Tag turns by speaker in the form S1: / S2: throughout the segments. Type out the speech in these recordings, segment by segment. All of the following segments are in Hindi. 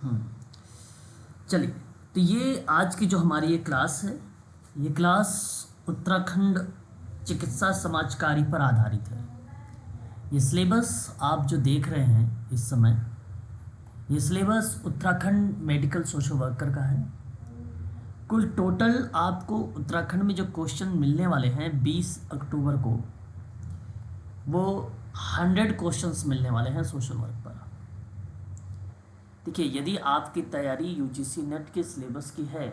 S1: हम्म, चलिए। तो ये आज की जो हमारी ये क्लास है, ये क्लास उत्तराखंड चिकित्सा समाजकारी पर आधारित है। ये सिलेबस आप जो देख रहे हैं इस समय, ये syllabus Uttarakhand medical social worker का है। कुल टोटल आपको उत्तराखंड में जो क्वेश्चन मिलने वाले हैं 20 अक्टूबर को, वो 100 क्वेश्चंस मिलने वाले हैं सोशल वर्क पर। देखिए, यदि आपकी तैयारी यूजीसी नेट के सिलेबस की है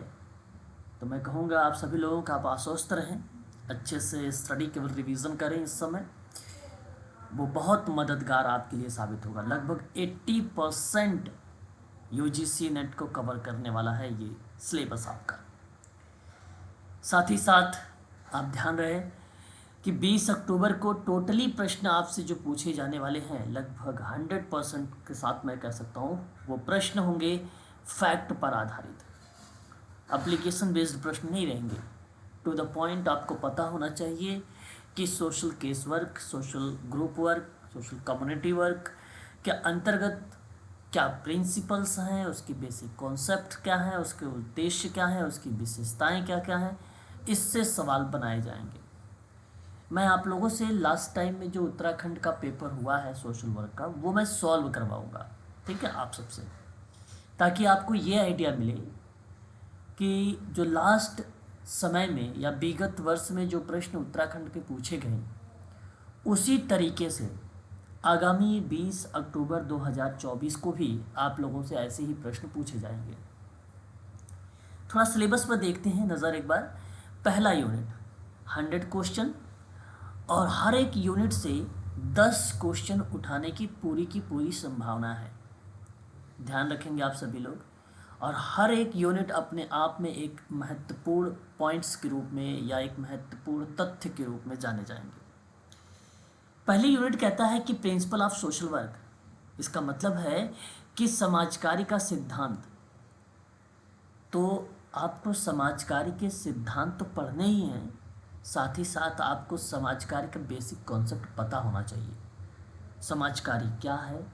S1: तो मैं कहूँगा आप सभी लोगों का आप आश्वस्त रहें, अच्छे से स्टडी केवल रिवीजन करें। इस समय वो बहुत मददगार आपके लिए साबित होगा। लगभग 80% यूजीसी नेट को कवर करने वाला है ये सिलेबस आपका। साथ ही साथ आप ध्यान रहे कि 20 अक्टूबर को टोटली प्रश्न आपसे जो पूछे जाने वाले हैं, लगभग 100% के साथ मैं कह सकता हूँ वो प्रश्न होंगे फैक्ट पर आधारित। एप्लीकेशन बेस्ड प्रश्न नहीं रहेंगे। टू द पॉइंट आपको पता होना चाहिए कि social case work, social group work, social community work के अंतर्गत क्या प्रिंसिपल्स हैं, उसकी बेसिक कॉन्सेप्ट क्या है, उसके उद्देश्य क्या है, उसकी विशेषताएं क्या क्या हैं, इससे सवाल बनाए जाएंगे। मैं आप लोगों से लास्ट टाइम में जो उत्तराखंड का पेपर हुआ है सोशल वर्क का, वो मैं सॉल्व करवाऊंगा, ठीक है, आप सबसे, ताकि आपको ये आइडिया मिले कि जो लास्ट समय में या विगत वर्ष में जो प्रश्न उत्तराखंड के पूछे गए, उसी तरीके से आगामी 20 अक्टूबर 2024 को भी आप लोगों से ऐसे ही प्रश्न पूछे जाएंगे। थोड़ा सिलेबस पर देखते हैं नज़र एक बार। पहला यूनिट 100 क्वेश्चन, और हर एक यूनिट से 10 क्वेश्चन उठाने की पूरी संभावना है। ध्यान रखेंगे आप सभी लोग। और हर एक यूनिट अपने आप में एक महत्वपूर्ण पॉइंट्स के रूप में या एक महत्वपूर्ण तथ्य के रूप में जाने जाएंगे। पहली यूनिट कहता है कि प्रिंसिपल ऑफ सोशल वर्क। इसका मतलब है कि समाजकारी का सिद्धांत। तो आपको समाजकारी के सिद्धांत तो पढ़ने ही हैं, साथ ही साथ आपको समाजकारी का बेसिक कॉन्सेप्ट पता होना चाहिए। समाजकारी क्या है,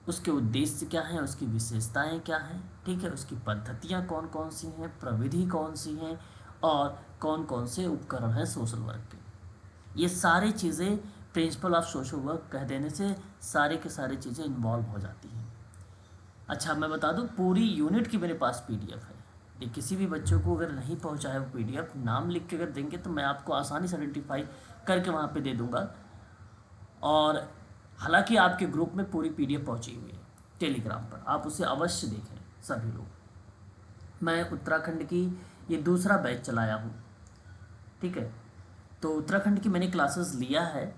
S1: उसके उद्देश्य क्या हैं, उसकी विशेषताएं क्या हैं, ठीक है, उसकी पद्धतियां कौन कौन सी हैं, प्रविधि कौन सी हैं, और कौन कौन से उपकरण हैं सोशल वर्क के। ये सारी चीज़ें प्रिंसिपल ऑफ सोशल वर्क कह देने से सारे के सारी चीज़ें इन्वॉल्व हो जाती हैं। अच्छा, मैं बता दूं, पूरी यूनिट की मेरे पास पीडीएफ है। ये किसी भी बच्चों को अगर नहीं पहुंचा है वो पीडीएफ, नाम लिख के अगर देंगे तो मैं आपको आसानी से आइडेंटिफाई करके वहाँ पे दे दूँगा। और हालांकि आपके ग्रुप में पूरी पीडीएफ पहुंची हुई है टेलीग्राम पर, आप उसे अवश्य देखें सभी लोग। मैं उत्तराखंड की ये दूसरा बैच चलाया हूँ, ठीक है, तो उत्तराखंड की मैंने क्लासेस लिया है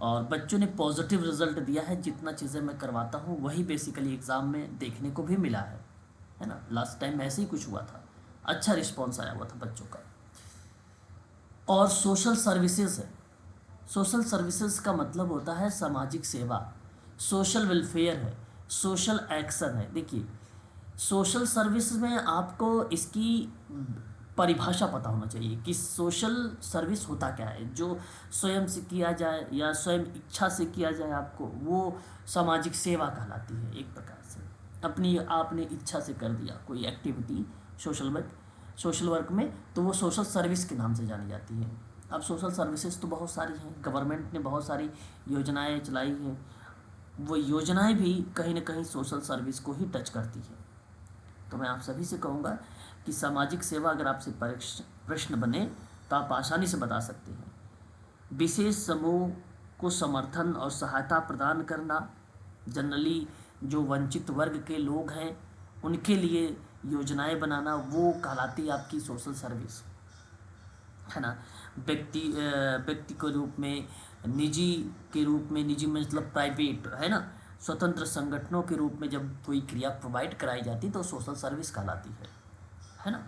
S1: और बच्चों ने पॉजिटिव रिजल्ट दिया है। जितना चीज़ें मैं करवाता हूँ वही बेसिकली एग्ज़ाम में देखने को भी मिला है ना। लास्ट टाइम ऐसे ही कुछ हुआ था, अच्छा रिस्पॉन्स आया हुआ था बच्चों का। और सोशल सर्विसेज है। सोशल सर्विसेज का मतलब होता है सामाजिक सेवा, सोशल वेलफेयर है, सोशल एक्शन है। देखिए, सोशल सर्विस में आपको इसकी परिभाषा पता होना चाहिए कि सोशल सर्विस होता क्या है। जो स्वयं से किया जाए या स्वयं इच्छा से किया जाए आपको, वो सामाजिक सेवा कहलाती है। एक प्रकार से अपनी आपने इच्छा से कर दिया कोई एक्टिविटी सोशल वर्क में, तो वो सोशल सर्विस के नाम से जानी जाती है। अब सोशल सर्विसेज तो बहुत सारी हैं, गवर्नमेंट ने बहुत सारी योजनाएं चलाई हैं, वो योजनाएं भी कहीं ना कहीं सोशल सर्विस को ही टच करती है। तो मैं आप सभी से कहूँगा कि सामाजिक सेवा अगर आपसे प्रश्न बने तो आप आसानी से बता सकते हैं। विशेष समूह को समर्थन और सहायता प्रदान करना, जनरली जो वंचित वर्ग के लोग हैं उनके लिए योजनाएं बनाना, वो कहलाती है आपकी सोशल सर्विस, है ना। व्यक्ति के रूप में, निजी के रूप में, निजी मतलब प्राइवेट, है ना, स्वतंत्र संगठनों के रूप में जब कोई क्रिया प्रोवाइड कराई जाती तो सोशल सर्विस कहलाती है ना।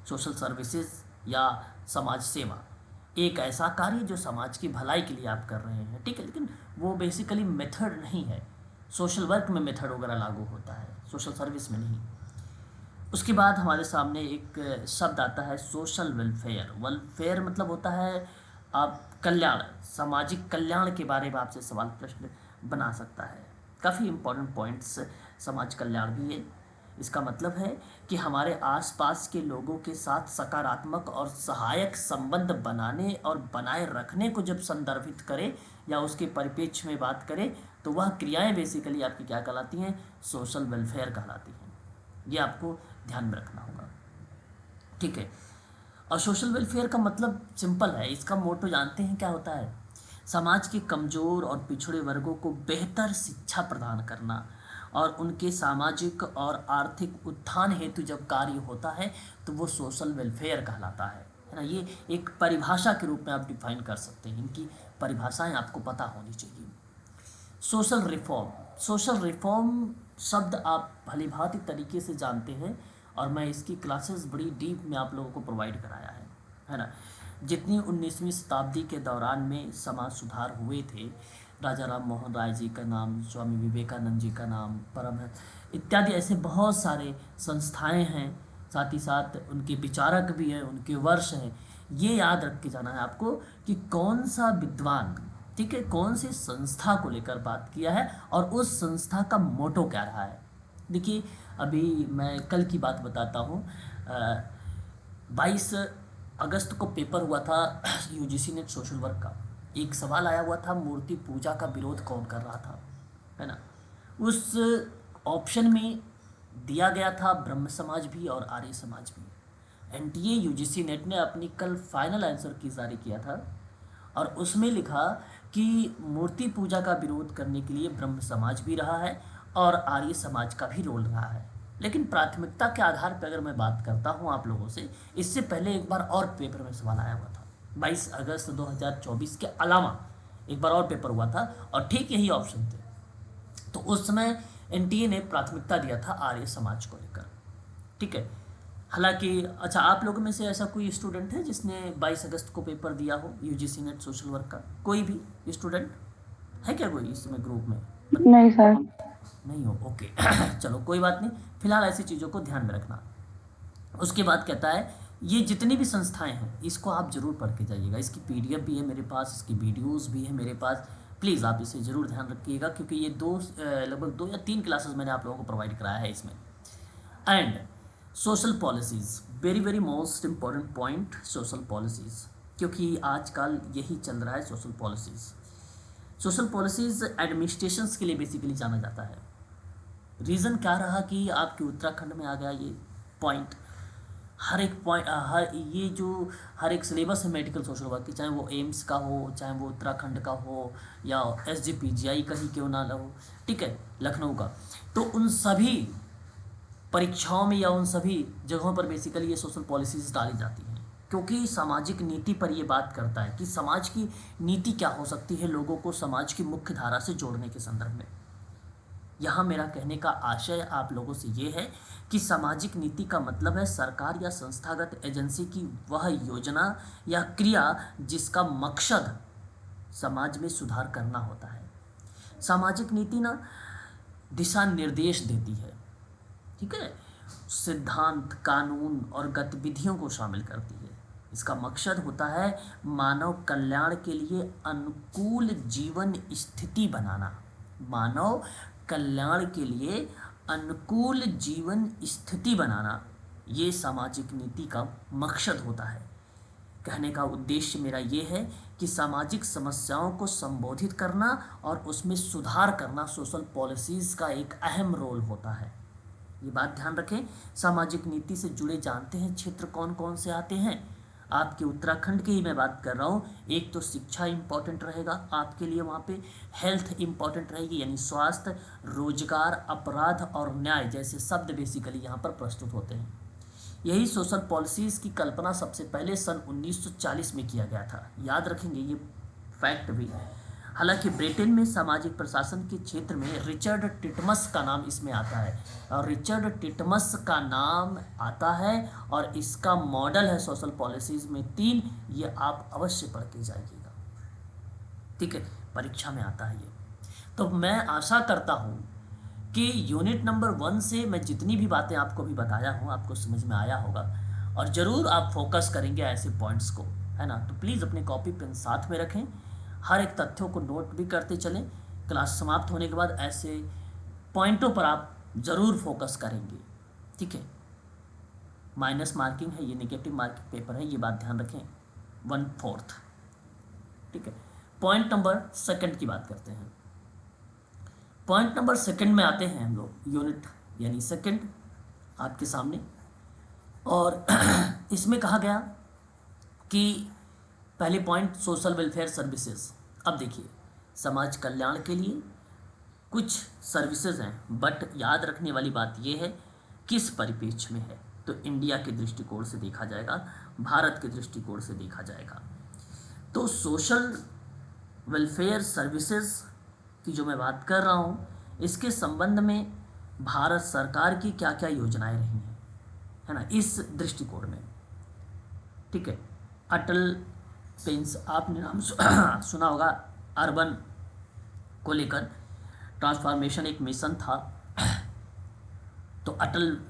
S1: सोशल सर्विसेज या समाज सेवा एक ऐसा कार्य जो समाज की भलाई के लिए आप कर रहे हैं, ठीक है, लेकिन वो बेसिकली मेथड नहीं है। सोशल वर्क में मेथड वगैरह लागू होता है, सोशल सर्विस में नहीं। उसके बाद हमारे सामने एक शब्द आता है सोशल वेलफेयर। वेलफेयर मतलब होता है आप कल्याण, सामाजिक कल्याण के बारे में आपसे सवाल प्रश्न बना सकता है। काफ़ी इम्पोर्टेंट पॉइंट्स समाज कल्याण भी है, इसका मतलब है कि हमारे आसपास के लोगों के साथ सकारात्मक और सहायक संबंध बनाने और बनाए रखने को जब संदर्भित करे या उसके परिप्रेक्ष्य में बात करें, तो वह क्रियाएं बेसिकली आपकी क्या कहलाती हैं? सोशल वेलफेयर कहलाती हैं। ये आपको ध्यान में रखना होगा, ठीक है। और सोशल वेलफेयर का मतलब सिंपल है, इसका मोटो जानते हैं क्या होता है? समाज के कमज़ोर और पिछड़े वर्गों को बेहतर शिक्षा प्रदान करना और उनके सामाजिक और आर्थिक उत्थान हेतु जब कार्य होता है तो वो सोशल वेलफेयर कहलाता है ना। ये एक परिभाषा के रूप में आप डिफाइन कर सकते हैं, इनकी परिभाषाएं आपको पता होनी चाहिए। सोशल रिफॉर्म शब्द आप भलीभांति तरीके से जानते हैं और मैं इसकी क्लासेस बड़ी डीप में आप लोगों को प्रोवाइड कराया है ना। जितनी 19वीं शताब्दी के दौरान में समाज सुधार हुए थे, राजा राम मोहन राय जी का नाम, स्वामी विवेकानंद जी का नाम, परमहंस इत्यादि ऐसे बहुत सारे संस्थाएं हैं, साथ ही साथ उनके विचारक भी हैं, उनके वर्ष हैं। ये याद रख के जाना है आपको कि कौन सा विद्वान, ठीक है, कौन सी संस्था को लेकर बात किया है और उस संस्था का मोटो क्या रहा है। देखिए, अभी मैं कल की बात बताता हूँ। 22 अगस्त को पेपर हुआ था यूजीसी नेट सोशल वर्क का। एक सवाल आया हुआ था, मूर्ति पूजा का विरोध कौन कर रहा था, है ना। उस ऑप्शन में दिया गया था ब्रह्म समाज भी और आर्य समाज भी। एनटीए यूजीसी नेट ने अपनी कल फाइनल आंसर की जारी किया था और उसमें लिखा कि मूर्ति पूजा का विरोध करने के लिए ब्रह्म समाज भी रहा है और आर्य समाज का भी रोल रहा है। लेकिन प्राथमिकता के आधार पर अगर मैं बात करता हूँ आप लोगों से, इससे पहले एक बार और पेपर में सवाल आया हुआ था 22 अगस्त 2024 के अलावा एक बार और पेपर हुआ था और ठीक यही ऑप्शन थे। तो उस समय एनटीए ने प्राथमिकता दिया था आर्य समाज को लेकर, ठीक है। हालांकि अच्छा, आप लोगों में से ऐसा कोई स्टूडेंट है जिसने 22 अगस्त को पेपर दिया हो यूजीसी नेट सोशल वर्क का? कोई भी स्टूडेंट है क्या कोई इस समय ग्रुप में?
S2: नहीं सर।
S1: नहीं हो, ओके चलो कोई बात नहीं, फिलहाल ऐसी चीज़ों को ध्यान में रखना। उसके बाद कहता है ये जितनी भी संस्थाएं हैं इसको आप ज़रूर पढ़ के जाइएगा। इसकी पीडीएफ भी है मेरे पास, इसकी वीडियोस भी है मेरे पास। प्लीज़ आप इसे ज़रूर ध्यान रखिएगा क्योंकि ये लगभग 2 या 3 क्लासेस मैंने आप लोगों को प्रोवाइड कराया है इसमें। And social policies, very very most important point, social policies, क्योंकि आजकल यही चल रहा है। सोशल पॉलिसीज़ एडमिनिस्ट्रेशंस के लिए बेसिकली जाना जाता है। रीज़न क्या रहा कि आपके उत्तराखंड में आ गया ये पॉइंट। हर एक पॉइंट, ये जो हर एक सिलेबस है मेडिकल सोशल वर्क की, चाहे वो एम्स का हो, चाहे वो उत्तराखंड का हो या SGPGI का ही क्यों ना हो, ठीक है, लखनऊ का, तो उन सभी परीक्षाओं में या उन सभी जगहों पर बेसिकली ये सोशल पॉलिसीज़ डाली जाती हैं क्योंकि सामाजिक नीति पर ये बात करता है कि समाज की नीति क्या हो सकती है लोगों को समाज की मुख्य धारा से जोड़ने के संदर्भ में। यहाँ मेरा कहने का आशय आप लोगों से ये है कि सामाजिक नीति का मतलब है सरकार या संस्थागत एजेंसी की वह योजना या क्रिया जिसका मकसद समाज में सुधार करना होता है। सामाजिक नीति ना दिशा निर्देश देती है, ठीक है, सिद्धांत, कानून और गतिविधियों को शामिल करती है। इसका मकसद होता है मानव कल्याण के लिए अनुकूल जीवन स्थिति बनाना। मानव कल्याण के लिए अनुकूल जीवन स्थिति बनाना, ये सामाजिक नीति का मकसद होता है। कहने का उद्देश्य मेरा ये है कि सामाजिक समस्याओं को संबोधित करना और उसमें सुधार करना सोशल पॉलिसीज़ का एक अहम रोल होता है। ये बात ध्यान रखें। सामाजिक नीति से जुड़े जानते हैं क्षेत्र कौन कौन से आते हैं? आपके उत्तराखंड की ही मैं बात कर रहा हूँ। एक तो शिक्षा इम्पॉर्टेंट रहेगा आपके लिए, वहाँ पे हेल्थ इम्पॉर्टेंट रहेगी, यानी स्वास्थ्य, रोजगार, अपराध और न्याय जैसे शब्द बेसिकली यहाँ पर प्रस्तुत होते हैं। यही सोशल पॉलिसीज़ की कल्पना सबसे पहले सन 1940 में किया गया था, याद रखेंगे ये फैक्ट भी। हालांकि ब्रिटेन में सामाजिक प्रशासन के क्षेत्र में रिचर्ड टिटमस का नाम इसमें आता है, और रिचर्ड टिटमस का नाम आता है और इसका मॉडल है सोशल पॉलिसीज़ में 3। ये आप अवश्य पढ़ के जाइएगा, ठीक है, परीक्षा में आता है ये। तो मैं आशा करता हूँ कि यूनिट नंबर 1 से मैं जितनी भी बातें आपको भी बताया हूँ आपको समझ में आया होगा और ज़रूर आप फोकस करेंगे ऐसे पॉइंट्स को, है ना। तो प्लीज़ अपने कॉपी पेन साथ में रखें, हर एक तथ्यों को नोट भी करते चलें। क्लास समाप्त होने के बाद ऐसे पॉइंटों पर आप ज़रूर फोकस करेंगे, ठीक है, माइनस मार्किंग है, ये नेगेटिव मार्किंग पेपर है, ये बात ध्यान रखें, 1/4। ठीक है, पॉइंट नंबर सेकंड की बात करते हैं। पॉइंट नंबर सेकंड में आते हैं हम लोग, यूनिट यानी सेकंड आपके सामने। और इसमें कहा गया कि पहले पॉइंट सोशल वेलफेयर सर्विसेज। अब देखिए, समाज कल्याण के लिए कुछ सर्विसेज हैं, बट याद रखने वाली बात यह है किस परिप्रेक्ष्य में है, तो इंडिया के दृष्टिकोण से देखा जाएगा, भारत के दृष्टिकोण से देखा जाएगा। तो सोशल वेलफेयर सर्विसेज की जो मैं बात कर रहा हूँ, इसके संबंध में भारत सरकार की क्या क्या योजनाएं रही हैं, है ना, इस दृष्टिकोण में। ठीक है, अटल पेंस, आपने नाम सुना होगा, अर्बन को लेकर ट्रांसफॉर्मेशन एक मिशन था, तो अटल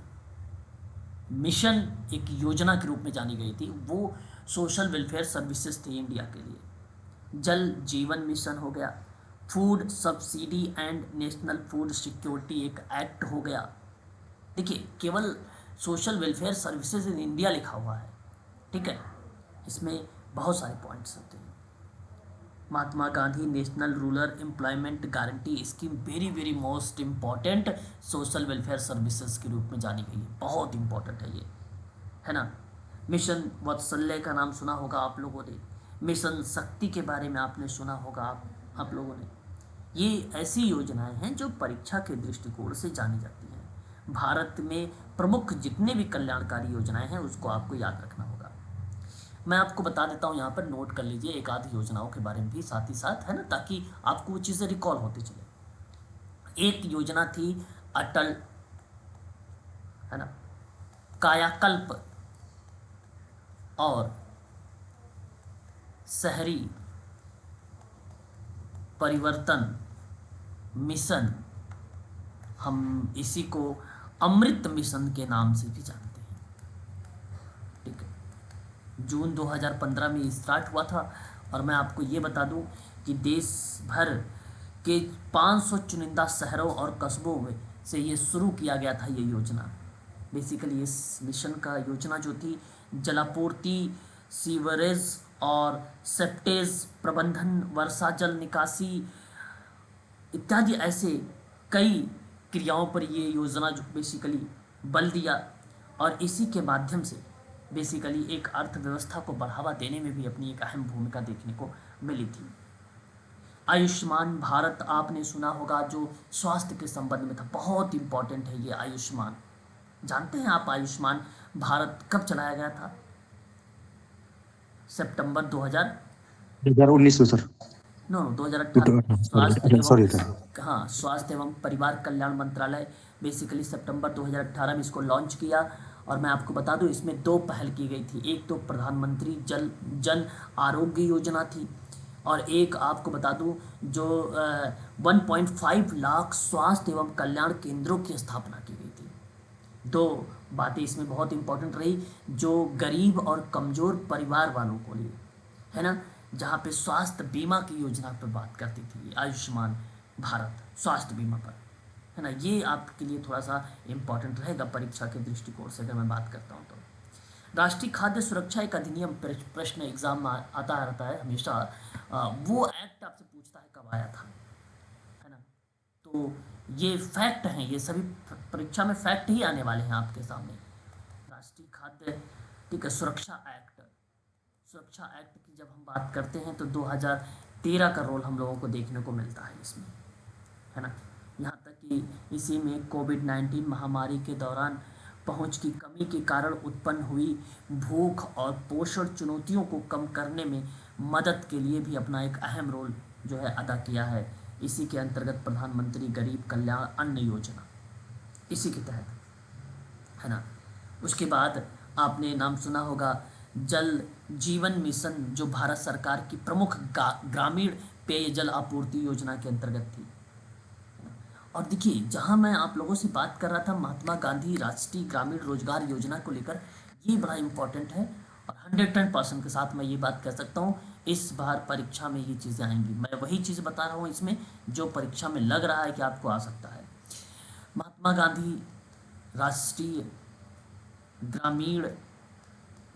S1: मिशन एक योजना के रूप में जानी गई थी, वो सोशल वेलफेयर सर्विसेज थी इंडिया के लिए। जल जीवन मिशन हो गया, food subsidy and national food security एक एक्ट हो गया। देखिए, केवल social welfare services in India लिखा हुआ है, ठीक है, इसमें बहुत सारे पॉइंट्स होते हैं। Mahatma Gandhi national rural employment guarantee scheme very very most important social welfare services के रूप में जानी गई है, बहुत इंपॉर्टेंट है ये, है ना। मिशन वात्सल्य का नाम सुना होगा आप लोगों ने, मिशन शक्ति के बारे में आपने सुना होगा आप लोगों ने। ये ऐसी योजनाएं हैं जो परीक्षा के दृष्टिकोण से जानी जाती हैं। भारत में प्रमुख जितने भी कल्याणकारी योजनाएं हैं उसको आपको याद रखना होगा। मैं आपको बता देता हूँ, यहाँ पर नोट कर लीजिए एक आधी योजनाओं के बारे में भी साथ ही साथ, है ना, ताकि आपको वो चीज़ें रिकॉल होती चले। एक योजना थी अटल, है ना, कायाकल्प और शहरी परिवर्तन मिशन, हम इसी को अमृत मिशन के नाम से भी जानते हैं। ठीक है, जून 2015 में स्टार्ट हुआ था, और मैं आपको ये बता दूं कि देश भर के 500 चुनिंदा शहरों और कस्बों में से ये शुरू किया गया था ये योजना। बेसिकली इस मिशन का योजना जो थी, जलापूर्ति, सीवरेज और सेप्टेज प्रबंधन, वर्षा जल निकासी इत्यादि ऐसे कई क्रियाओं पर ये योजना जो बेसिकली बल दिया, और इसी के माध्यम से बेसिकली एक अर्थव्यवस्था को बढ़ावा देने में भी अपनी एक अहम भूमिका देखने को मिली थी। आयुष्मान भारत आपने सुना होगा, जो स्वास्थ्य के संबंध में था, बहुत इंपॉर्टेंट है ये आयुष्मान। जानते हैं आप आयुष्मान भारत कब चलाया गया था? सितंबर
S2: 2019 में सर,
S1: नो 2018। स्वास्थ्य एवं परिवार कल्याण मंत्रालय बेसिकली सितंबर 2018 में इसको लॉन्च किया। और मैं आपको बता दूं, इसमें दो पहल की गई थी, एक तो प्रधानमंत्री जन आरोग्य योजना थी, और एक आपको बता दूं जो 1.5 लाख स्वास्थ्य एवं कल्याण केंद्रों की स्थापना की गई थी। दो बातें इसमें बहुत इंपॉर्टेंट रही, जो गरीब और कमज़ोर परिवार वालों को लिए, है ना, जहाँ पे स्वास्थ्य बीमा की योजना पर बात करती थी, आयुष्मान भारत स्वास्थ्य बीमा पर, है ना। ये आपके लिए थोड़ा सा इम्पॉर्टेंट रहेगा परीक्षा के दृष्टिकोण से अगर मैं बात करता हूँ तो। राष्ट्रीय खाद्य सुरक्षा एक अधिनियम प्रश्न एग्जाम में आता रहता है हमेशा, वो एक्ट आपसे पूछता है कब आया था, है ना। तो ये फैक्ट हैं, ये सभी परीक्षा में फैक्ट ही आने वाले हैं आपके सामने। राष्ट्रीय खाद्य, ठीक है, सुरक्षा एक्ट की जब हम बात करते हैं तो 2013 का रोल हम लोगों को देखने को मिलता है इसमें, है ना। यहाँ तक कि इसी में कोविड-19 महामारी के दौरान पहुँच की कमी के कारण उत्पन्न हुई भूख और पोषण चुनौतियों को कम करने में मदद के लिए भी अपना एक अहम रोल जो है अदा किया है। इसी के अंतर्गत प्रधानमंत्री गरीब कल्याण अन्न योजना, इसी के तहत, है ना। उसके बाद आपने नाम सुना होगा जल जीवन मिशन, जो भारत सरकार की प्रमुख ग्रामीण पेयजल आपूर्ति योजना के अंतर्गत थी। और देखिए, जहां मैं आप लोगों से बात कर रहा था महात्मा गांधी राष्ट्रीय ग्रामीण रोजगार योजना को लेकर, ये बड़ा इंपॉर्टेंट है, और 110% के साथ मैं ये बात कह सकता हूँ इस बार परीक्षा में ये चीज़ें आएंगी। मैं वही चीज़ बता रहा हूँ इसमें जो परीक्षा में लग रहा है कि आपको आ सकता है। महात्मा गांधी राष्ट्रीय ग्रामीण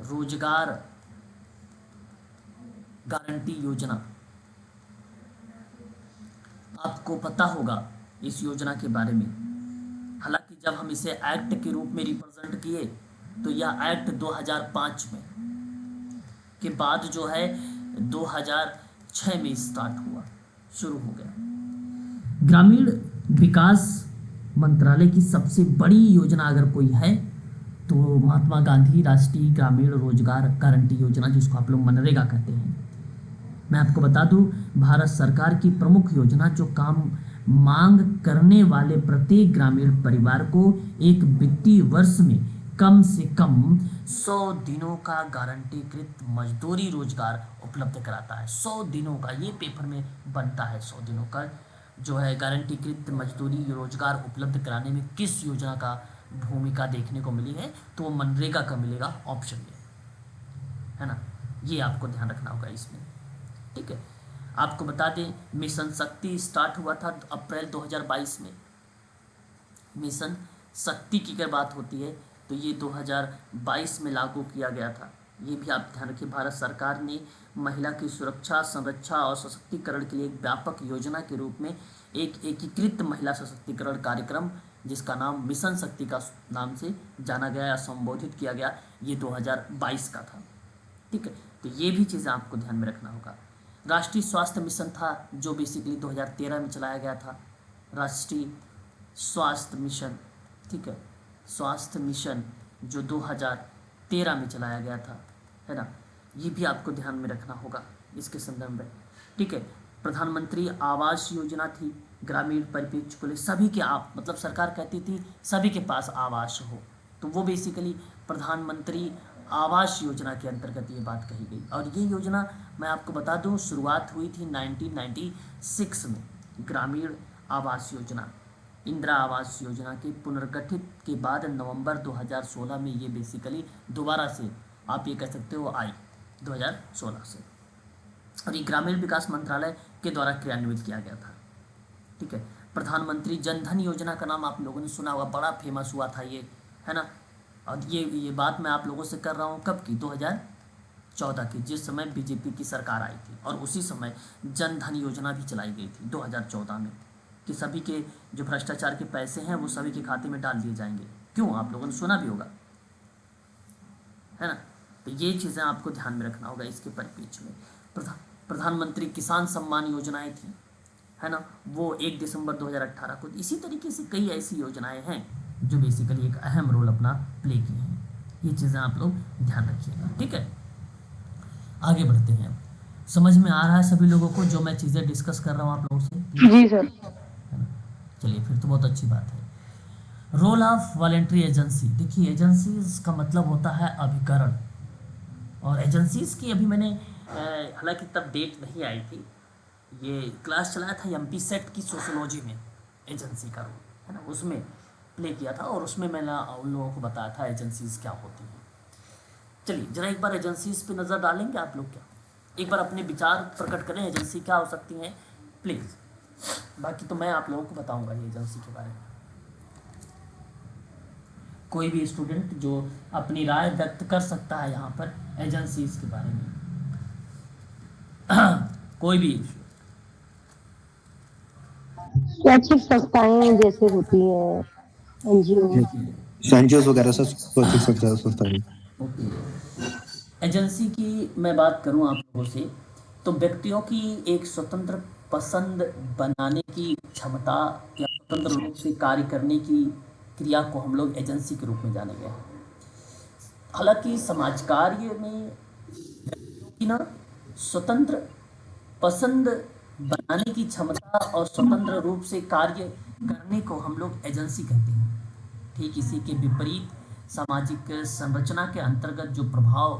S1: रोजगार गारंटी योजना। आपको पता होगा इस योजना के बारे में। हालांकि जब हम इसे एक्ट के रूप में रिप्रेजेंट किए तो यह एक्ट 2005 में के बाद जो है 2006 में स्टार्ट हुआ, शुरू हो गया। ग्रामीण विकास मंत्रालय की सबसे बड़ी योजना अगर कोई है तो महात्मा गांधी राष्ट्रीय ग्रामीण रोजगार गारंटी योजना, जिसको आप लोग मनरेगा कहते हैं। मैं आपको बता दूं, भारत सरकार की प्रमुख योजना जो काम मांग करने वाले प्रत्येक ग्रामीण परिवार को एक वित्तीय वर्ष में कम से कम 100 दिनों का गारंटीकृत मजदूरी रोजगार उपलब्ध कराता है। 100 दिनों का, ये पेपर में बनता है, 100 दिनों का जो है गारंटीकृत मजदूरी रोजगार उपलब्ध कराने में किस योजना का भूमिका देखने को मिली है, तो वो मनरेगा का मिलेगा, ऑप्शन में, है ना। ये आपको ध्यान रखना होगा इसमें, ठीक है। आपको बता दें, मिशन शक्ति स्टार्ट हुआ था अप्रैल 2022 में। मिशन शक्ति की अगर बात होती है तो ये 2022 में लागू किया गया था। ये भी आप ध्यान रखिए, भारत सरकार ने महिला की सुरक्षा, संरक्षा और सशक्तिकरण के लिए एक व्यापक योजना के रूप में एक एकीकृत महिला सशक्तिकरण कार्यक्रम, जिसका नाम मिशन शक्ति का नाम से जाना गया या संबोधित किया गया, ये 2022 का था, ठीक है। तो ये भी चीज़ें आपको ध्यान में रखना होगा। राष्ट्रीय स्वास्थ्य मिशन था जो बेसिकली 2013 में चलाया गया था, राष्ट्रीय स्वास्थ्य मिशन, ठीक है। स्वास्थ्य मिशन जो 2013 में चलाया गया था, है ना। ये भी आपको ध्यान में रखना होगा इसके संदर्भ में, ठीक है। प्रधानमंत्री आवास योजना थी, ग्रामीण परिप्रेक्ष्य को ले सभी के, आप मतलब सरकार कहती थी सभी के पास आवास हो, तो वो बेसिकली प्रधानमंत्री आवास योजना के अंतर्गत ये बात कही गई। और ये योजना मैं आपको बता दूं, शुरुआत हुई थी 1996 में। ग्रामीण आवास योजना, इंदिरा आवास योजना के पुनर्गठित के बाद नवंबर 2016 में ये बेसिकली दोबारा से आप ये कह सकते हो आई, 2016 से, और ये ग्रामीण विकास मंत्रालय के द्वारा क्रियान्वित किया गया था, ठीक है। प्रधानमंत्री जन धन योजना का नाम आप लोगों ने सुना होगा, बड़ा फेमस हुआ था ये, है ना। और ये बात मैं आप लोगों से कर रहा हूँ कब की, 2014 की, जिस समय बीजेपी की सरकार आई थी, और उसी समय जन धन योजना भी चलाई गई थी 2014 में, कि सभी के जो भ्रष्टाचार के पैसे हैं वो सभी के खाते में डाल दिए जाएंगे। क्यों, आप लोगों ने सुना भी होगा, है ना। तो ये चीज़ें आपको ध्यान में रखना होगा इसके परिप्रेक्ष्य में। प्रधानमंत्री किसान सम्मान योजनाएं थी, है ना, वो 1 दिसंबर 2018 को। इसी तरीके से कई ऐसी योजनाएं हैं जो बेसिकली एक अहम रोल अपना प्ले किए हैं। ये चीज़ें आप लोग ध्यान रखिएगा, ठीक है। आगे बढ़ते हैं। अब समझ में आ रहा है सभी लोगों को जो मैं चीज़ें डिस्कस कर रहा हूँ आप लोगों से?
S3: जी सर।
S1: है ना, चलिए फिर तो बहुत अच्छी बात है। रोल ऑफ वॉलेंट्री एजेंसी, देखिए एजेंसीज का मतलब होता है अभिकरण, और एजेंसीज की अभी मैंने हालांकि तब डेट नहीं आई थी, ये क्लास चलाया था एमपी सेट की सोशोलॉजी में, एजेंसी का रोल, है ना, उसमें प्ले किया था, और उसमें मैंने उन लोगों को बताया था एजेंसीज क्या होती हैं। चलिए जरा एक बार एजेंसीज पे नज़र डालेंगे आप लोग, क्या एक बार अपने विचार प्रकट करें एजेंसी क्या हो सकती हैं प्लीज़। बाकी तो मैं आप लोगों को बताऊंगा ये एजेंसी के बारे में। कोई भी स्टूडेंट जो अपनी राय व्यक्त कर सकता है यहाँ पर एजेंसीज के बारे में कोई भी इशू।
S3: स्वैच्छिक संस्थाएं जैसे होती हैं, एनजीओ
S2: एनजीओ वगैरह सब स्वैच्छिक संस्थाएं।
S1: ओके, एजेंसी की मैं बात करूं आप लोगों से, तो व्यक्तियों की एक स्वतंत्र पसंद बनाने की क्षमता या स्वतंत्र रूप से कार्य करने की क्रिया को हम लोग एजेंसी के रूप में जानेंगे। हालांकि समाज कार्य में व्यक्तियों की ना स्वतंत्र पसंद बनाने की क्षमता और स्वतंत्र रूप से कार्य करने को हम लोग एजेंसी कहते हैं। ठीक इसी के विपरीत सामाजिक संरचना के अंतर्गत जो प्रभाव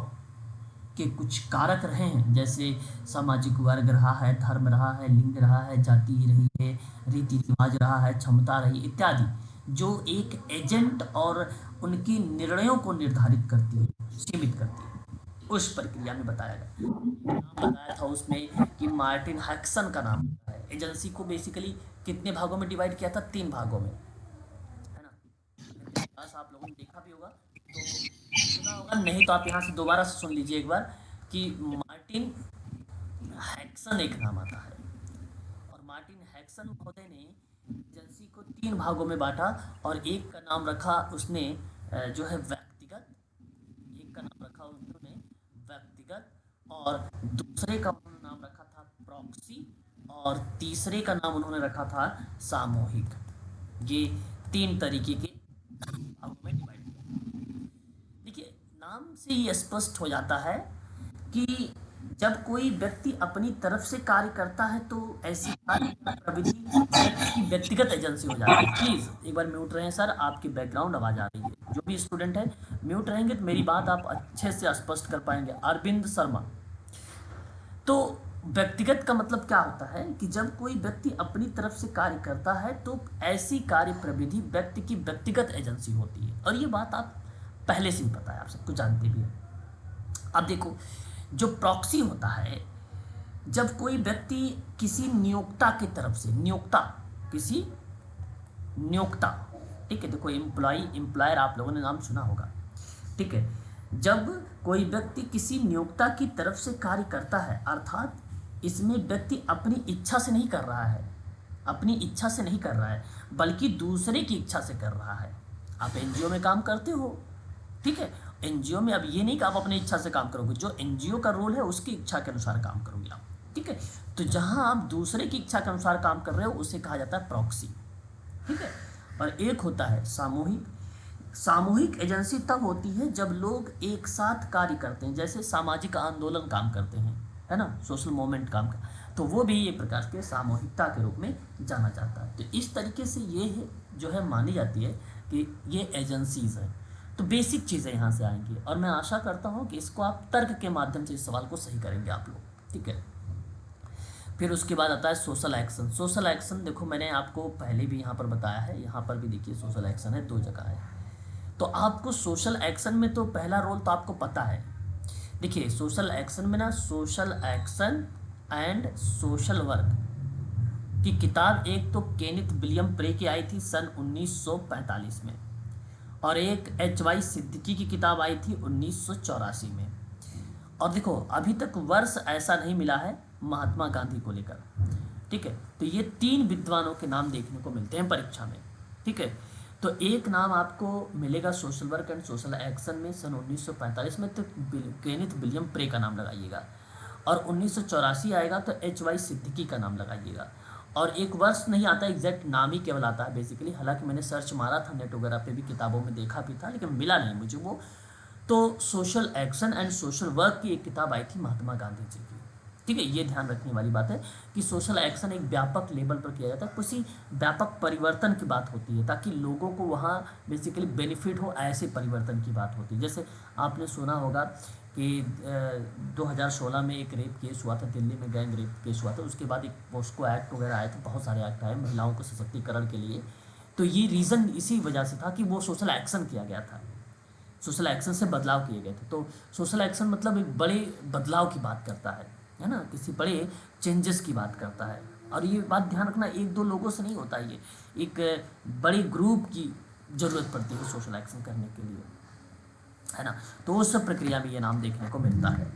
S1: के कुछ कारक रहे हैं, जैसे सामाजिक वर्ग रहा है, धर्म रहा है, लिंग रहा है, जाति रही है, रीति रिवाज रहा है, क्षमता रही इत्यादि, जो एक एजेंट और उनकी निर्णयों को निर्धारित करती है, सीमित करती है, उस प्रक्रिया में बताया गया। नाम बताया था उसमें कि मार्टिन हैक्सन का नाम है। एजेंसी को बेसिकली कितने भागों में डिवाइड किया था? 3 भागों में, है ना। सा आप लोगों ने देखा भी होगा, तो सुना होगा, नहीं तो आप यहाँ से दोबारा से सुन लीजिए एक बार कि मार्टिन हैक्सन एक नाम आता है। और मार्टिन हैक्सन महोदय ने एजेंसी को 3 भागों में बांटा और एक का नाम रखा उसने जो है व्यक्तिगत, एक का नाम रखा उन्होंने व्यक्तिगत, और दूसरे का उन्होंने नाम रखा था प्रॉक्सी, और तीसरे का नाम उन्होंने रखा था सामूहिक। ये 3 तरीके के भागों में डिवाइड किया। देखिए, नाम से ही स्पष्ट हो जाता है कि जब कोई व्यक्ति अपनी तरफ से कार्य करता है तो ऐसी कार्य प्रविधि व्यक्ति की व्यक्तिगत एजेंसी हो जाती है। प्लीज एक बार म्यूट रहें सर, आपकी बैकग्राउंड आवाज आ रही है। जो भी स्टूडेंट है म्यूट रहेंगे तो मेरी बात आप अच्छे से स्पष्ट कर पाएंगे। अरविंद शर्मा। तो व्यक्तिगत का मतलब क्या होता है कि जब कोई व्यक्ति अपनी तरफ से कार्य करता है तो ऐसी कार्य प्रविधि व्यक्ति की व्यक्तिगत एजेंसी होती है। और ये बात आप पहले से ही पता है, आप सबको जानते भी हैं। अब देखो, जो प्रॉक्सी होता है, जब कोई व्यक्ति किसी नियोक्ता की तरफ से, नियोक्ता किसी नियोक्ता, ठीक है, देखो एम्प्लॉय एम्प्लॉयर आप लोगों ने नाम सुना होगा, ठीक है। जब कोई व्यक्ति किसी नियोक्ता की तरफ से कार्य करता है, अर्थात इसमें व्यक्ति अपनी इच्छा से नहीं कर रहा है, अपनी इच्छा से नहीं कर रहा है, बल्कि दूसरे की इच्छा से कर रहा है। आप एनजीओ में काम करते हो, ठीक है, एनजीओ में अब ये नहीं कि आप अपनी इच्छा से काम करोगे, जो एनजीओ का रोल है उसकी इच्छा के अनुसार काम करोगे आप, ठीक है। तो जहां आप दूसरे की इच्छा के अनुसार काम कर रहे हो उसे कहा जाता है प्रॉक्सी, ठीक है। और एक होता है सामूहिक। सामूहिक एजेंसी तब होती है जब लोग एक साथ कार्य करते हैं, जैसे सामाजिक आंदोलन काम करते हैं, है ना, सोशल मूवमेंट काम का, तो वो भी एक प्रकार के सामूहिकता के रूप में जाना जाता है। तो इस तरीके से ये है जो है मानी जाती है कि ये एजेंसीज है। तो बेसिक चीज़ें यहाँ से आएंगी और मैं आशा करता हूँ कि इसको आप तर्क के माध्यम से इस सवाल को सही करेंगे आप लोग, ठीक है। फिर उसके बाद आता है सोशल एक्शन। सोशल एक्शन देखो मैंने आपको पहले भी यहाँ पर बताया है, यहाँ पर भी देखिए सोशल एक्शन है, 2 जगह है। तो आपको सोशल एक्शन में तो पहला रोल तो आपको पता है। देखिए सोशल एक्शन में ना, social action and social work की किताब एक तो केनिथ विलियम प्रे की आई थी सन 1945 में, और एक एच.वाई. सिद्दीकी की किताब आई थी 1984 में। और देखो अभी तक वर्ष ऐसा नहीं मिला है महात्मा गांधी को लेकर, ठीक है। तो ये 3 विद्वानों के नाम देखने को मिलते हैं परीक्षा में, ठीक है। तो एक नाम आपको मिलेगा social work and social action में सन 1945 में, तो केनिथ विलियम प्रे का नाम लगाइएगा। और 1984 आएगा तो एच.वाई. सिद्दीकी का नाम लगाइएगा। और एक वर्ष नहीं आता, एग्जैक्ट नाम ही केवल आता है बेसिकली, हालांकि मैंने सर्च मारा था नेट वगैरह पे भी, किताबों में देखा भी था, लेकिन मिला नहीं मुझे वो। तो social action and social work की एक किताब आई थी महात्मा गांधी जी की, ठीक है। ये ध्यान रखने वाली बात है कि सोशल एक्शन एक व्यापक लेवल पर किया जाता है, किसी व्यापक परिवर्तन की बात होती है ताकि लोगों को वहाँ बेसिकली बेनिफिट हो, ऐसे परिवर्तन की बात होती है। जैसे आपने सुना होगा कि 2016 में एक रेप केस हुआ था, दिल्ली में गैंग रेप केस हुआ था, उसके बाद एक पोस्को एक्ट वगैरह आए थे, बहुत सारे एक्ट आए महिलाओं को सशक्तिकरण के लिए। तो ये रीज़न इसी वजह से था कि वो सोशल एक्शन किया गया था, सोशल एक्शन से बदलाव किए गए थे। तो सोशल एक्शन मतलब एक बड़े बदलाव की बात करता है ना, किसी बड़े चेंजेस की बात करता है। और ये बात ध्यान रखना, 1-2 लोगों से नहीं होता, ये एक बड़े ग्रुप की ज़रूरत पड़ती है सोशल एक्शन करने के लिए, है ना। तो उस सब प्रक्रिया में ये नाम देखने को मिलता है।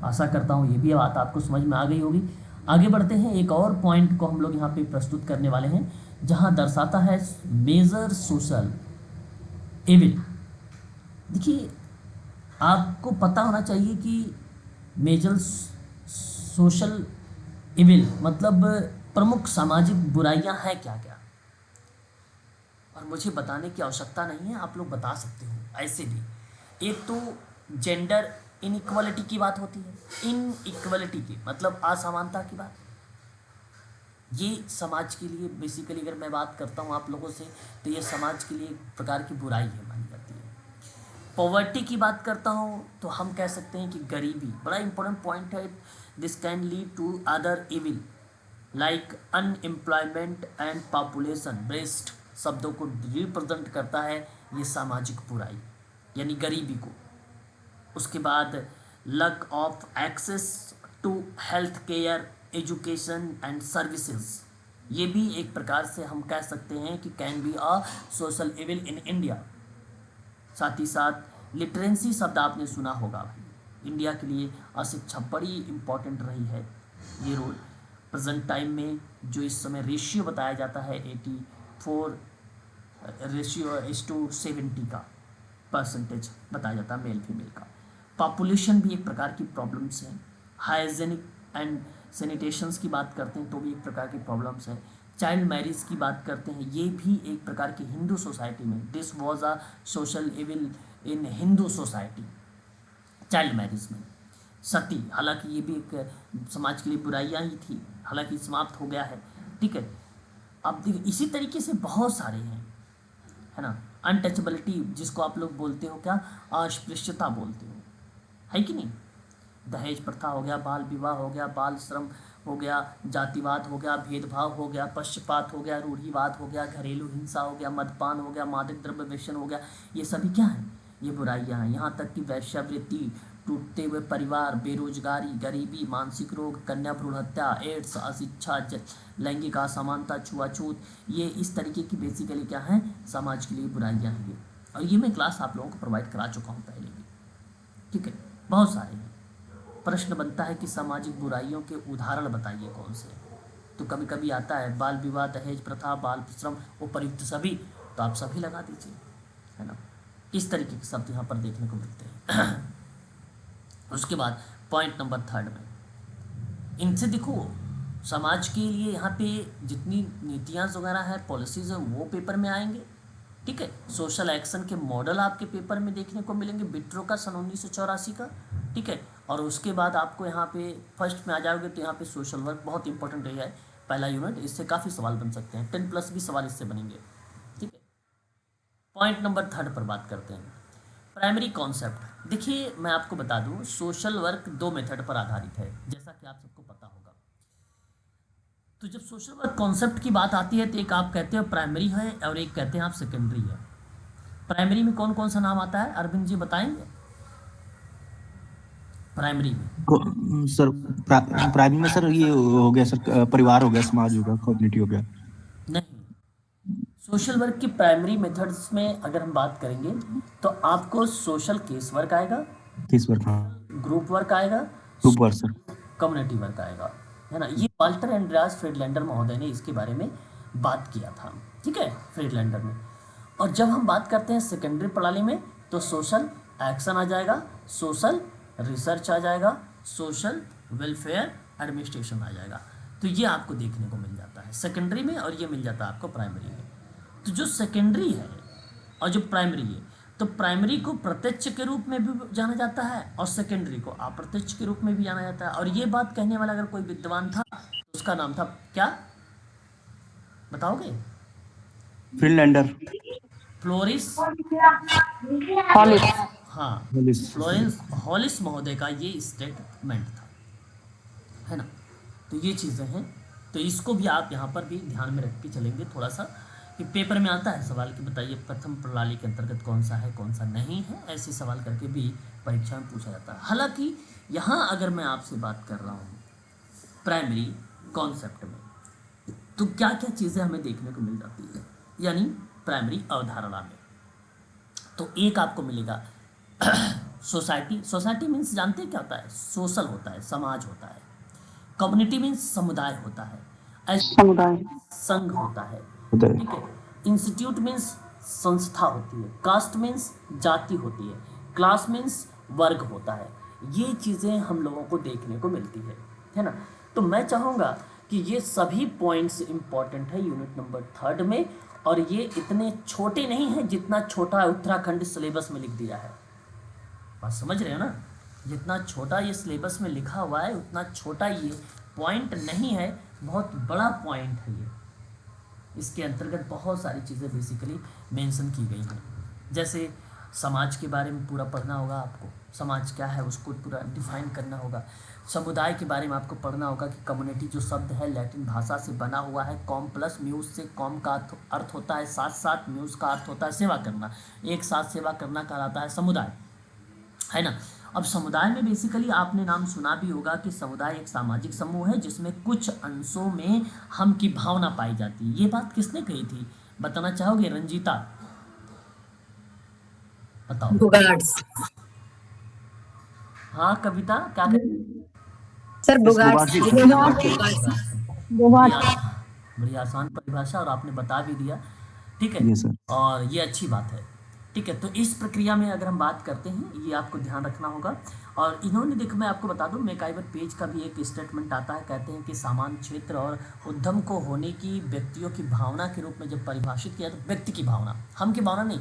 S1: आशा करता हूँ ये भी बात आपको समझ में आ गई होगी। आगे बढ़ते हैं, एक और पॉइंट को हम लोग यहाँ पे प्रस्तुत करने वाले हैं जहाँ दर्शाता है मेजर सोशल एविल। देखिए आपको पता होना चाहिए कि मेजर सोशल इविल मतलब प्रमुख सामाजिक बुराइयां हैं क्या क्या, और मुझे बताने की आवश्यकता नहीं है, आप लोग बता सकते हो ऐसे भी। एक तो जेंडर इनइक्वालिटी की बात होती है, इनइक्वालिटी की मतलब असमानता की बात, ये समाज के लिए बेसिकली अगर मैं बात करता हूँ आप लोगों से तो ये समाज के लिए एक प्रकार की बुराई है मानी जाती है। पॉवर्टी की बात करता हूँ तो हम कह सकते हैं कि गरीबी बड़ा इंपॉर्टेंट पॉइंट है। This can lead to other evil like unemployment and population waste शब्दों को रिप्रेजेंट करता है ये सामाजिक बुराई यानी गरीबी को। उसके बाद lack of access to health care education and services, ये भी एक प्रकार से हम कह सकते हैं कि can be a social evil in India. साथ ही साथ लिटरेंसी शब्द आपने सुना होगा भाई, इंडिया के लिए अशिक्षा बड़ी इम्पॉर्टेंट रही है। ये रोल प्रेजेंट टाइम में जो इस समय रेशियो बताया जाता है 84 रेशियो इस टू 70 का परसेंटेज बताया जाता है मेल फीमेल का। पॉपुलेशन भी एक प्रकार की प्रॉब्लम्स है। हाइजेनिक एंड सैनिटेशंस की बात करते हैं तो भी एक प्रकार की प्रॉब्लम्स है। चाइल्ड मैरिज की बात करते हैं, ये भी एक प्रकार की हिंदू सोसाइटी में this was a social evil in Hindu society. Child marriage में सती, हालांकि ये भी एक समाज के लिए बुराइयां ही थी, हालांकि समाप्त हो गया है, ठीक है। अब देखिए इसी तरीके से बहुत सारे हैं, है ना। अनटचेबिलिटी जिसको आप लोग बोलते हो क्या, अस्पृश्यता बोलते हो, है कि नहीं। दहेज प्रथा हो गया, बाल विवाह हो गया, बाल श्रम हो गया, जातिवाद हो गया, भेदभाव हो गया, पक्षपात हो गया, रूढ़िवाद हो गया, घरेलू हिंसा हो गया, मदपान हो गया, मादक द्रव्य व्यसन हो गया, ये सभी क्या है, ये बुराइयां हैं। यहाँ तक कि वैश्यावृत्ति, टूटते हुए परिवार, बेरोजगारी, गरीबी, मानसिक रोग, कन्या भ्रूण हत्या, एड्स, अशिक्षा, लैंगिक असमानता, छुआछूत, ये इस तरीके की बेसिकली क्या है, समाज के लिए बुराइयां हैं ये। और ये मैं क्लास आप लोगों को प्रोवाइड करा चुका हूँ पहले भी, ठीक है। बहुत सारे हैं। प्रश्न बनता है कि सामाजिक बुराइयों के उदाहरण बताइए कौन से, तो कभी कभी आता है बाल विवाह, दहेज प्रथा, बाल श्रम, उपयुक्त सभी, तो आप सभी लगा दीजिए, है ना। इस तरीके के शब्द यहाँ पर देखने को मिलते हैं। उसके बाद पॉइंट नंबर 3 में इनसे देखो समाज के लिए यहाँ पे जितनी नीतियाँ वगैरह है, पॉलिसीज है, वो पेपर में आएंगे, ठीक है। सोशल एक्शन के मॉडल आपके पेपर में देखने को मिलेंगे, बिट्रो का सन 1984 का, ठीक है। और उसके बाद आपको यहाँ पे फर्स्ट में आ जाओगे तो यहाँ पे सोशल वर्क बहुत इंपॉर्टेंट रही है, पहला यूनिट, इससे काफ़ी सवाल बन सकते हैं, 10+ भी सवाल इससे बनेंगे, ठीक है। पॉइंट नंबर 3 पर बात करते हैं, प्राइमरी कॉन्सेप्ट। देखिए मैं आपको बता दूं, सोशल वर्क 2 मेथड पर आधारित है, जैसा कि आप सबको पता होगा। तो जब सोशल वर्क कॉन्सेप्ट की बात आती है तो एक आप कहते हो प्राइमरी है और एक कहते हैं आप सेकेंडरी है। प्राइमरी में कौन कौन सा नाम आता है, अरविंद जी बताएंगे। प्राइमरी में
S2: सर प्राइमरी में सर ये हो गया सर, परिवार हो गया, समाज हो गया, कम्युनिटी हो गया।
S1: नहीं, सोशल वर्क की प्राइमरी मेथड्स में अगर हम बात करेंगे तो आपको सोशल केस वर्क आएगा,
S2: केस वर्क, हाँ,
S1: ग्रुप वर्क आएगा,
S2: group work sir,
S1: community work आएगा, है ना। ये वाल्टर एंड्रियास फ्रीडलैंडर महोदय ने इसके बारे में बात किया था, ठीक है, फ्रीडलैंडर ने। और जब हम बात करते हैं सेकेंडरी प्रणाली में तो सोशल एक्शन आ जाएगा, सोशल रिसर्च आ जाएगा, सोशल वेलफेयर एडमिनिस्ट्रेशन आ जाएगा। तो ये आपको देखने को मिल जाता है सेकेंडरी में और ये मिल जाता है आपको प्राइमरी में। तो जो सेकेंडरी है और जो प्राइमरी है, तो प्राइमरी को प्रत्यक्ष के रूप में भी जाना जाता है और सेकेंडरी को अप्रत्यक्ष के रूप में भी जाना जाता है। और ये बात कहने वाला अगर कोई विद्वान था तो उसका नाम था क्या, बताओगे।
S2: फ्रीडलैंडर,
S1: फ्लोरिस
S3: हॉलिस,
S1: हाँ,
S2: हॉलिस।
S1: फ्लोरेंस हॉलिस महोदय का ये स्टेटमेंट था, है ना। तो ये चीज़ें हैं, तो इसको भी आप यहाँ पर भी ध्यान में रख के चलेंगे थोड़ा सा, कि पेपर में आता है सवाल कि बताइए प्रथम प्रणाली के अंतर्गत कौन सा है कौन सा नहीं है, ऐसे सवाल करके भी परीक्षा में पूछा जाता है। हालांकि यहाँ अगर मैं आपसे बात कर रहा हूँ प्राइमरी कॉन्सेप्ट में, तो क्या क्या चीज़ें हमें देखने को मिल जाती है, यानी प्राइमरी अवधारणा में। तो एक आपको मिलेगा सोसाइटी। सोसाइटी मीन्स जानते हैं क्या होता है, सोशल होता है, समाज होता है। कम्युनिटी मीन्स समुदाय होता है,
S3: समुदाय,
S1: संघ होता है,
S2: होता है।
S1: ठीक है। इंस्टीट्यूट मीन्स संस्था होती है, कास्ट मीन्स जाति होती है, क्लास मीन्स वर्ग होता है। ये चीज़ें हम लोगों को देखने को मिलती है ना। तो मैं चाहूँगा कि ये सभी पॉइंट्स इंपॉर्टेंट है यूनिट नंबर 3 में, और ये इतने छोटे नहीं हैं जितना छोटा उत्तराखंड सिलेबस में लिख दिया है। बात समझ रहे हो ना, जितना छोटा ये सिलेबस में लिखा हुआ है उतना छोटा ये पॉइंट नहीं है, बहुत बड़ा पॉइंट है ये। इसके अंतर्गत बहुत सारी चीज़ें बेसिकली मेंशन की गई हैं। जैसे समाज के बारे में पूरा पढ़ना होगा आपको, समाज क्या है उसको पूरा डिफाइन करना होगा। समुदाय के बारे में आपको पढ़ना होगा कि कम्युनिटी जो शब्द है लैटिन भाषा से बना हुआ है, कॉम प्लस म्यूज से कॉम का अर्थ होता है साथ साथ, म्यूज का अर्थ होता है सेवा करना, एक साथ सेवा करना कहलाता है समुदाय, है ना। अब समुदाय में बेसिकली आपने नाम सुना भी होगा कि समुदाय एक सामाजिक समूह है जिसमें कुछ अंशों में हम की भावना पाई जाती है। ये बात किसने कही थी, बताना चाहोगे रंजीता। बताओ।
S3: बुगार्ड्स।
S1: हाँ कविता, क्या कर?
S3: सर
S2: यस
S3: बुगार्ड्स।
S2: बुगार्ड ही सर,
S3: बुगार्ड्स।
S2: बुगार्ड सर।
S1: बड़ी
S3: बुगार्ड्स।
S1: आसान, बड़ी आसान परिभाषा, और आपने बता भी दिया। ठीक है,
S2: ये सर।
S1: और ये अच्छी बात है। ठीक है, तो इस प्रक्रिया में अगर हम बात करते हैं, ये आपको ध्यान रखना होगा। और इन्होंने, देखो मैं आपको बता दूं, मैकआइवर पेज का भी एक स्टेटमेंट आता है, कहते हैं कि सामान्य क्षेत्र और उद्यम को होने की व्यक्तियों की भावना के रूप में जब परिभाषित किया, तो व्यक्ति की भावना, हम की भावना नहीं,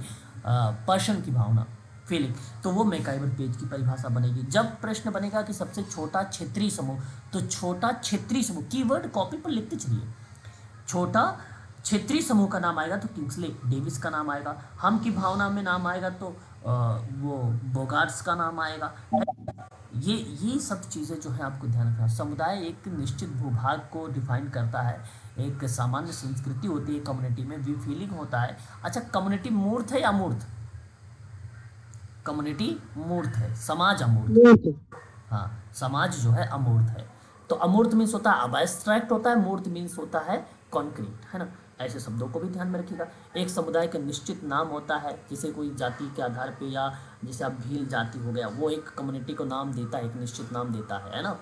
S1: पर्सन की भावना, फीलिंग, तो वो मैकआइवर पेज की परिभाषा बनेगी। जब प्रश्न बनेगा कि सबसे छोटा क्षेत्रीय समूह, तो छोटा क्षेत्रीय समूह, कीवर्ड कॉपी पर लिखते चलिए। छोटा क्षेत्रीय समूह का नाम आएगा तो किंग्सले डेविस का नाम आएगा। हम की भावना में नाम आएगा तो वो बोगार्ट्स का नाम आएगा। ये सब चीज़ें जो है आपको ध्यान रखना। समुदाय एक निश्चित भूभाग को डिफाइन करता है, एक सामान्य संस्कृति होती है कम्युनिटी में, भी फीलिंग होता है। अच्छा, कम्युनिटी मूर्त है या अमूर्त? कम्युनिटी मूर्त है, समाज अमूर्त। हाँ, समाज जो है अमूर्त है। तो अमूर्त मीन्स होता है अबस्ट्रैक्ट होता है, मूर्त मीन्स होता है कॉन्क्रीट, है ना। ऐसे शब्दों को भी ध्यान में रखिएगा। एक समुदाय का निश्चित नाम होता है, जैसे कोई जाति के आधार पे, या जैसे आप भील जाति हो गया, वो एक कम्युनिटी को नाम देता है, एक निश्चित नाम देता है ना।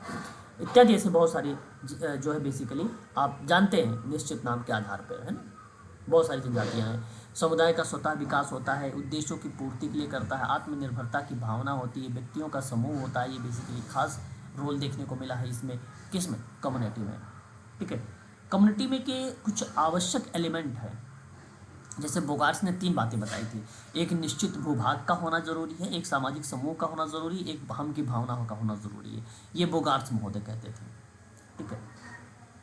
S1: इत्यादि ऐसे बहुत सारी जो है बेसिकली आप जानते हैं, निश्चित नाम के आधार पर, है ना। बहुत सारी जनजातियाँ हैं। समुदाय का स्वतः विकास होता है, उद्देश्यों की पूर्ति के लिए करता है, आत्मनिर्भरता की भावना होती है, व्यक्तियों का समूह होता है। ये बेसिकली खास रोल देखने को मिला है इसमें, किसमें? कम्युनिटी में। ठीक है, कम्युनिटी में के कुछ आवश्यक एलिमेंट है, जैसे बोगार्ट्स ने 3 बातें बताई थी। एक निश्चित भूभाग का होना जरूरी है, एक सामाजिक समूह का होना जरूरी, एक हम की भावना का होना जरूरी है। ये बोगार्ट्स महोदय कहते थे। ठीक है,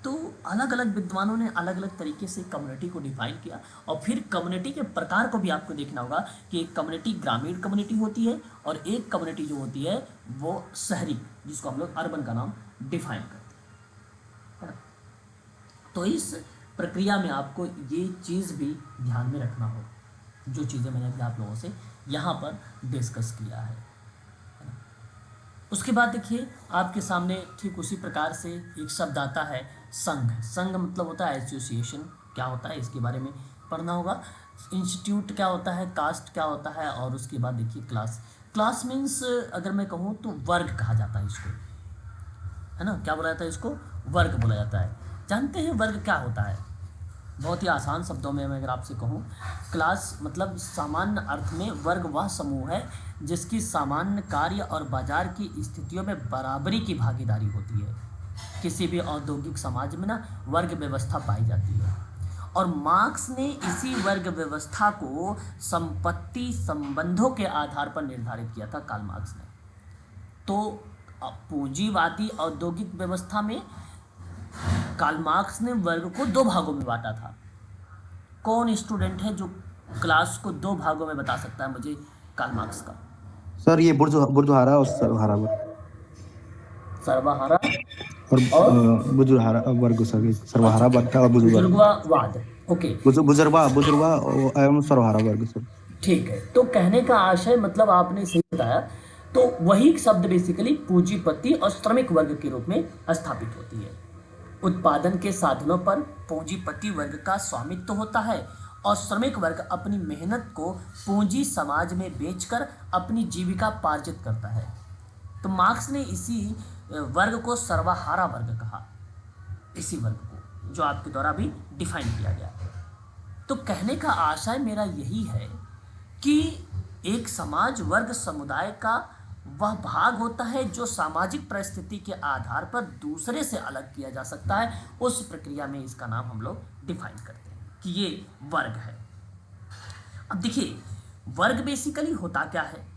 S1: तो अलग अलग विद्वानों ने अलग अलग तरीके से कम्युनिटी को डिफाइन किया। और फिर कम्युनिटी के प्रकार को भी आपको देखना होगा कि एक कम्युनिटी ग्रामीण कम्युनिटी होती है, और एक कम्युनिटी जो होती है वो शहरी, जिसको हम लोग अर्बन का नाम डिफाइन करते हैं, है ना। तो इस प्रक्रिया में आपको ये चीज़ भी ध्यान में रखना होगा, जो चीज़ें मैंने अभी आप लोगों से यहाँ पर डिस्कस किया है। उसके बाद देखिए आपके सामने ठीक उसी प्रकार से एक शब्द आता है संघ। संघ मतलब होता है एसोसिएशन, क्या होता है इसके बारे में पढ़ना होगा। इंस्टीट्यूट क्या होता है, कास्ट क्या होता है, और उसके बाद देखिए क्लास। क्लास मीन्स अगर मैं कहूँ तो वर्ग कहा जाता है इसको, है ना। क्या बोला जाता है इसको? वर्ग बोला जाता है। जानते हैं वर्ग क्या होता है? बहुत ही आसान शब्दों में मैं अगर आपसे कहूँ, क्लास मतलब सामान्य अर्थ में वर्ग वह समूह है जिसकी सामान्य कार्य और बाजार की स्थितियों में बराबरी की भागीदारी होती है। किसी भी औद्योगिक समाज में ना वर्ग व्यवस्था पाई जाती है, और मार्क्स ने इसी वर्ग व्यवस्था को संपत्ति संबंधों के आधार पर निर्धारित किया था, कार्ल मार्क्स ने। तो पूंजीवादी औद्योगिक व्यवस्था में कार्ल मार्क्स ने वर्ग को 2 भागों में बांटा था। कौन स्टूडेंट है जो क्लास को 2 भागों में बता सकता है मुझे कार्ल मार्क्स का?
S2: सर ये बुर्जुहारा और सर्वहारा वर्ग,
S1: सर्वहारा
S2: और
S1: और
S2: बुजुर्हारा वर्ग सर, ये सर्वहारा
S1: अच्छा,
S2: वर्ग था और बुजुर्ग
S1: बुजुर्गवाद। ओके,
S2: बुजुर्गा बुजुर्गा एवं सर्वहारा वर्ग सर।
S1: ठीक है। तो कहने का आशय, मतलब आपने सही बताया, तो वही शब्द बेसिकली पूंजीपति और श्रमिक वर्ग के रूप में स्थापित होती है। उत्पादन के साधनों पर पूंजीपति वर्ग का स्वामित्व होता है, और श्रमिक वर्ग अपनी मेहनत को पूंजी समाज में बेचकर अपनी जीविका पार्जित करता है। तो मार्क्स ने इसी वर्ग को सर्वहारा वर्ग कहा, इसी वर्ग को जो आपके द्वारा भी डिफाइन किया गया। तो कहने का आशय मेरा यही है कि एक समाज वर्ग समुदाय का वह भाग होता है जो सामाजिक परिस्थिति के आधार पर दूसरे से अलग किया जा सकता है। उस प्रक्रिया में इसका नाम हम लोग डिफाइन करते हैं कि ये वर्ग है। अब देखिए वर्ग बेसिकली होता क्या है।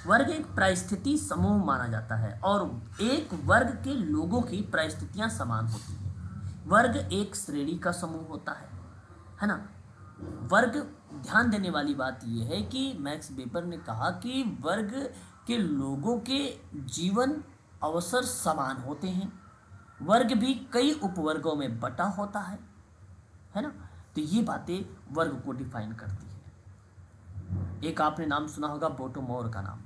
S1: वर्ग एक परिस्थिति समूह माना जाता है, और एक वर्ग के लोगों की परिस्थितियां समान होती हैं। वर्ग एक श्रेणी का समूह होता है ना। वर्ग, ध्यान देने वाली बात यह है कि मैक्स वेबर ने कहा कि वर्ग के लोगों के जीवन अवसर समान होते हैं। वर्ग भी कई उपवर्गों में बटा होता है ना। तो ये बातें वर्ग को डिफाइन करती है। एक आपने नाम सुना होगा बोटोमोर का नाम।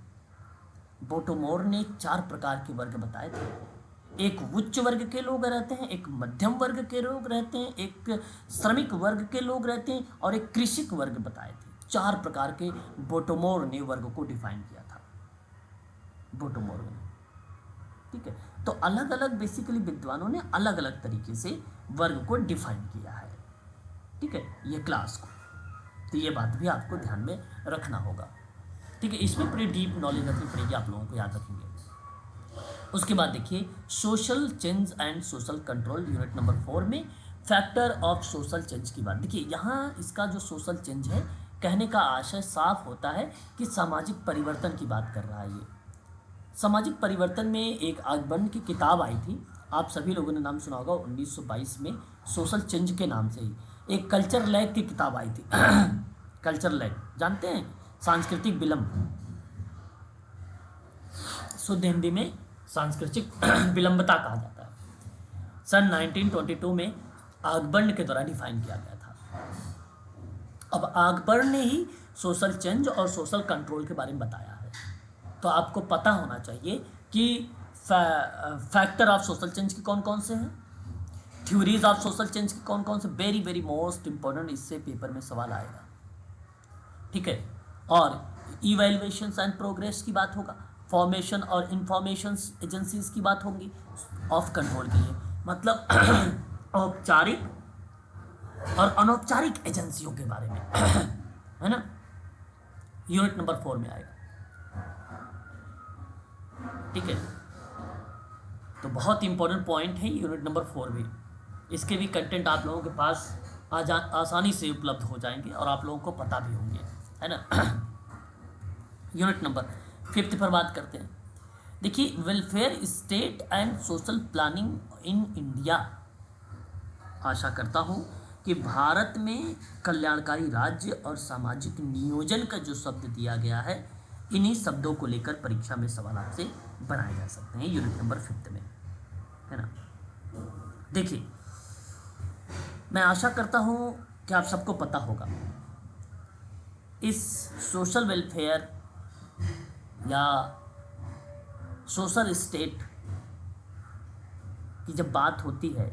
S1: बोटोमोर ने 4 प्रकार के वर्ग बताए थे। एक उच्च वर्ग के लोग रहते हैं, एक मध्यम वर्ग के लोग रहते हैं, एक श्रमिक वर्ग के लोग रहते हैं, और एक कृषिक वर्ग बताए थे। 4 प्रकार के बोटोमोर ने वर्ग को डिफाइन किया था, बोटोमोर ने। ठीक है, तो अलग अलग बेसिकली विद्वानों ने अलग अलग तरीके से वर्ग को डिफाइन किया है। ठीक है, ये क्लास को, तो ये बात भी आपको ध्यान में रखना होगा। ठीक है, इसमें पूरी डीप नॉलेज रखनी पड़ेगी, आप लोगों को याद रखेंगे। उसके बाद देखिए social change and social control, unit number 4 में फैक्टर ऑफ सोशल चेंज की बात। देखिए यहाँ इसका जो सोशल चेंज है, कहने का आशय साफ होता है कि सामाजिक परिवर्तन की बात कर रहा है ये। सामाजिक परिवर्तन में एक आगबन की किताब आई थी, आप सभी लोगों ने नाम सुना होगा, 1922 में सोशल चेंज के नाम से ही एक कल्चर लैग की किताब आई थी। कल्चर लैग जानते हैं, सांस्कृतिक विलंब, शुद्ध हिंदी में सांस्कृतिक विलंबता कहा जाता है। सन 1922 में आगबर्न के द्वारा डिफाइन किया गया था। अब आगबर्न ने ही सोशल चेंज और सोशल कंट्रोल के बारे में बताया है, तो आपको पता होना चाहिए कि फैक्टर ऑफ सोशल चेंज के कौन कौन से हैं, थ्योरीज ऑफ सोशल चेंज के कौन कौन से, वेरी वेरी मोस्ट इंपॉर्टेंट, इससे पेपर में सवाल आएगा। ठीक है, और इवैल्यूएशंस एंड प्रोग्रेस की बात होगा, फॉर्मेशन और इंफॉर्मेशन एजेंसीज की बात होगी ऑफ कंट्रोल के लिए, मतलब औपचारिक और अनौपचारिक एजेंसियों के बारे में, है ना, यूनिट नंबर 4 में आएगा। ठीक है, तो बहुत इंपॉर्टेंट पॉइंट है यूनिट नंबर 4 भी, इसके भी कंटेंट आप लोगों के पास आसानी से उपलब्ध हो जाएंगे और आप लोगों को पता भी होंगे, है ना। यूनिट नंबर 5 पर बात करते हैं। देखिए welfare state and social planning in India. आशा करता हूँ कि भारत में कल्याणकारी राज्य और सामाजिक नियोजन का जो शब्द दिया गया है, इन्हीं शब्दों को लेकर परीक्षा में सवाल आपसे बनाए जा सकते हैं यूनिट नंबर 5 में, है ना। देखिए मैं आशा करता हूँ कि आप सबको पता होगा, इस सोशल वेलफेयर या सोशल स्टेट की जब बात होती है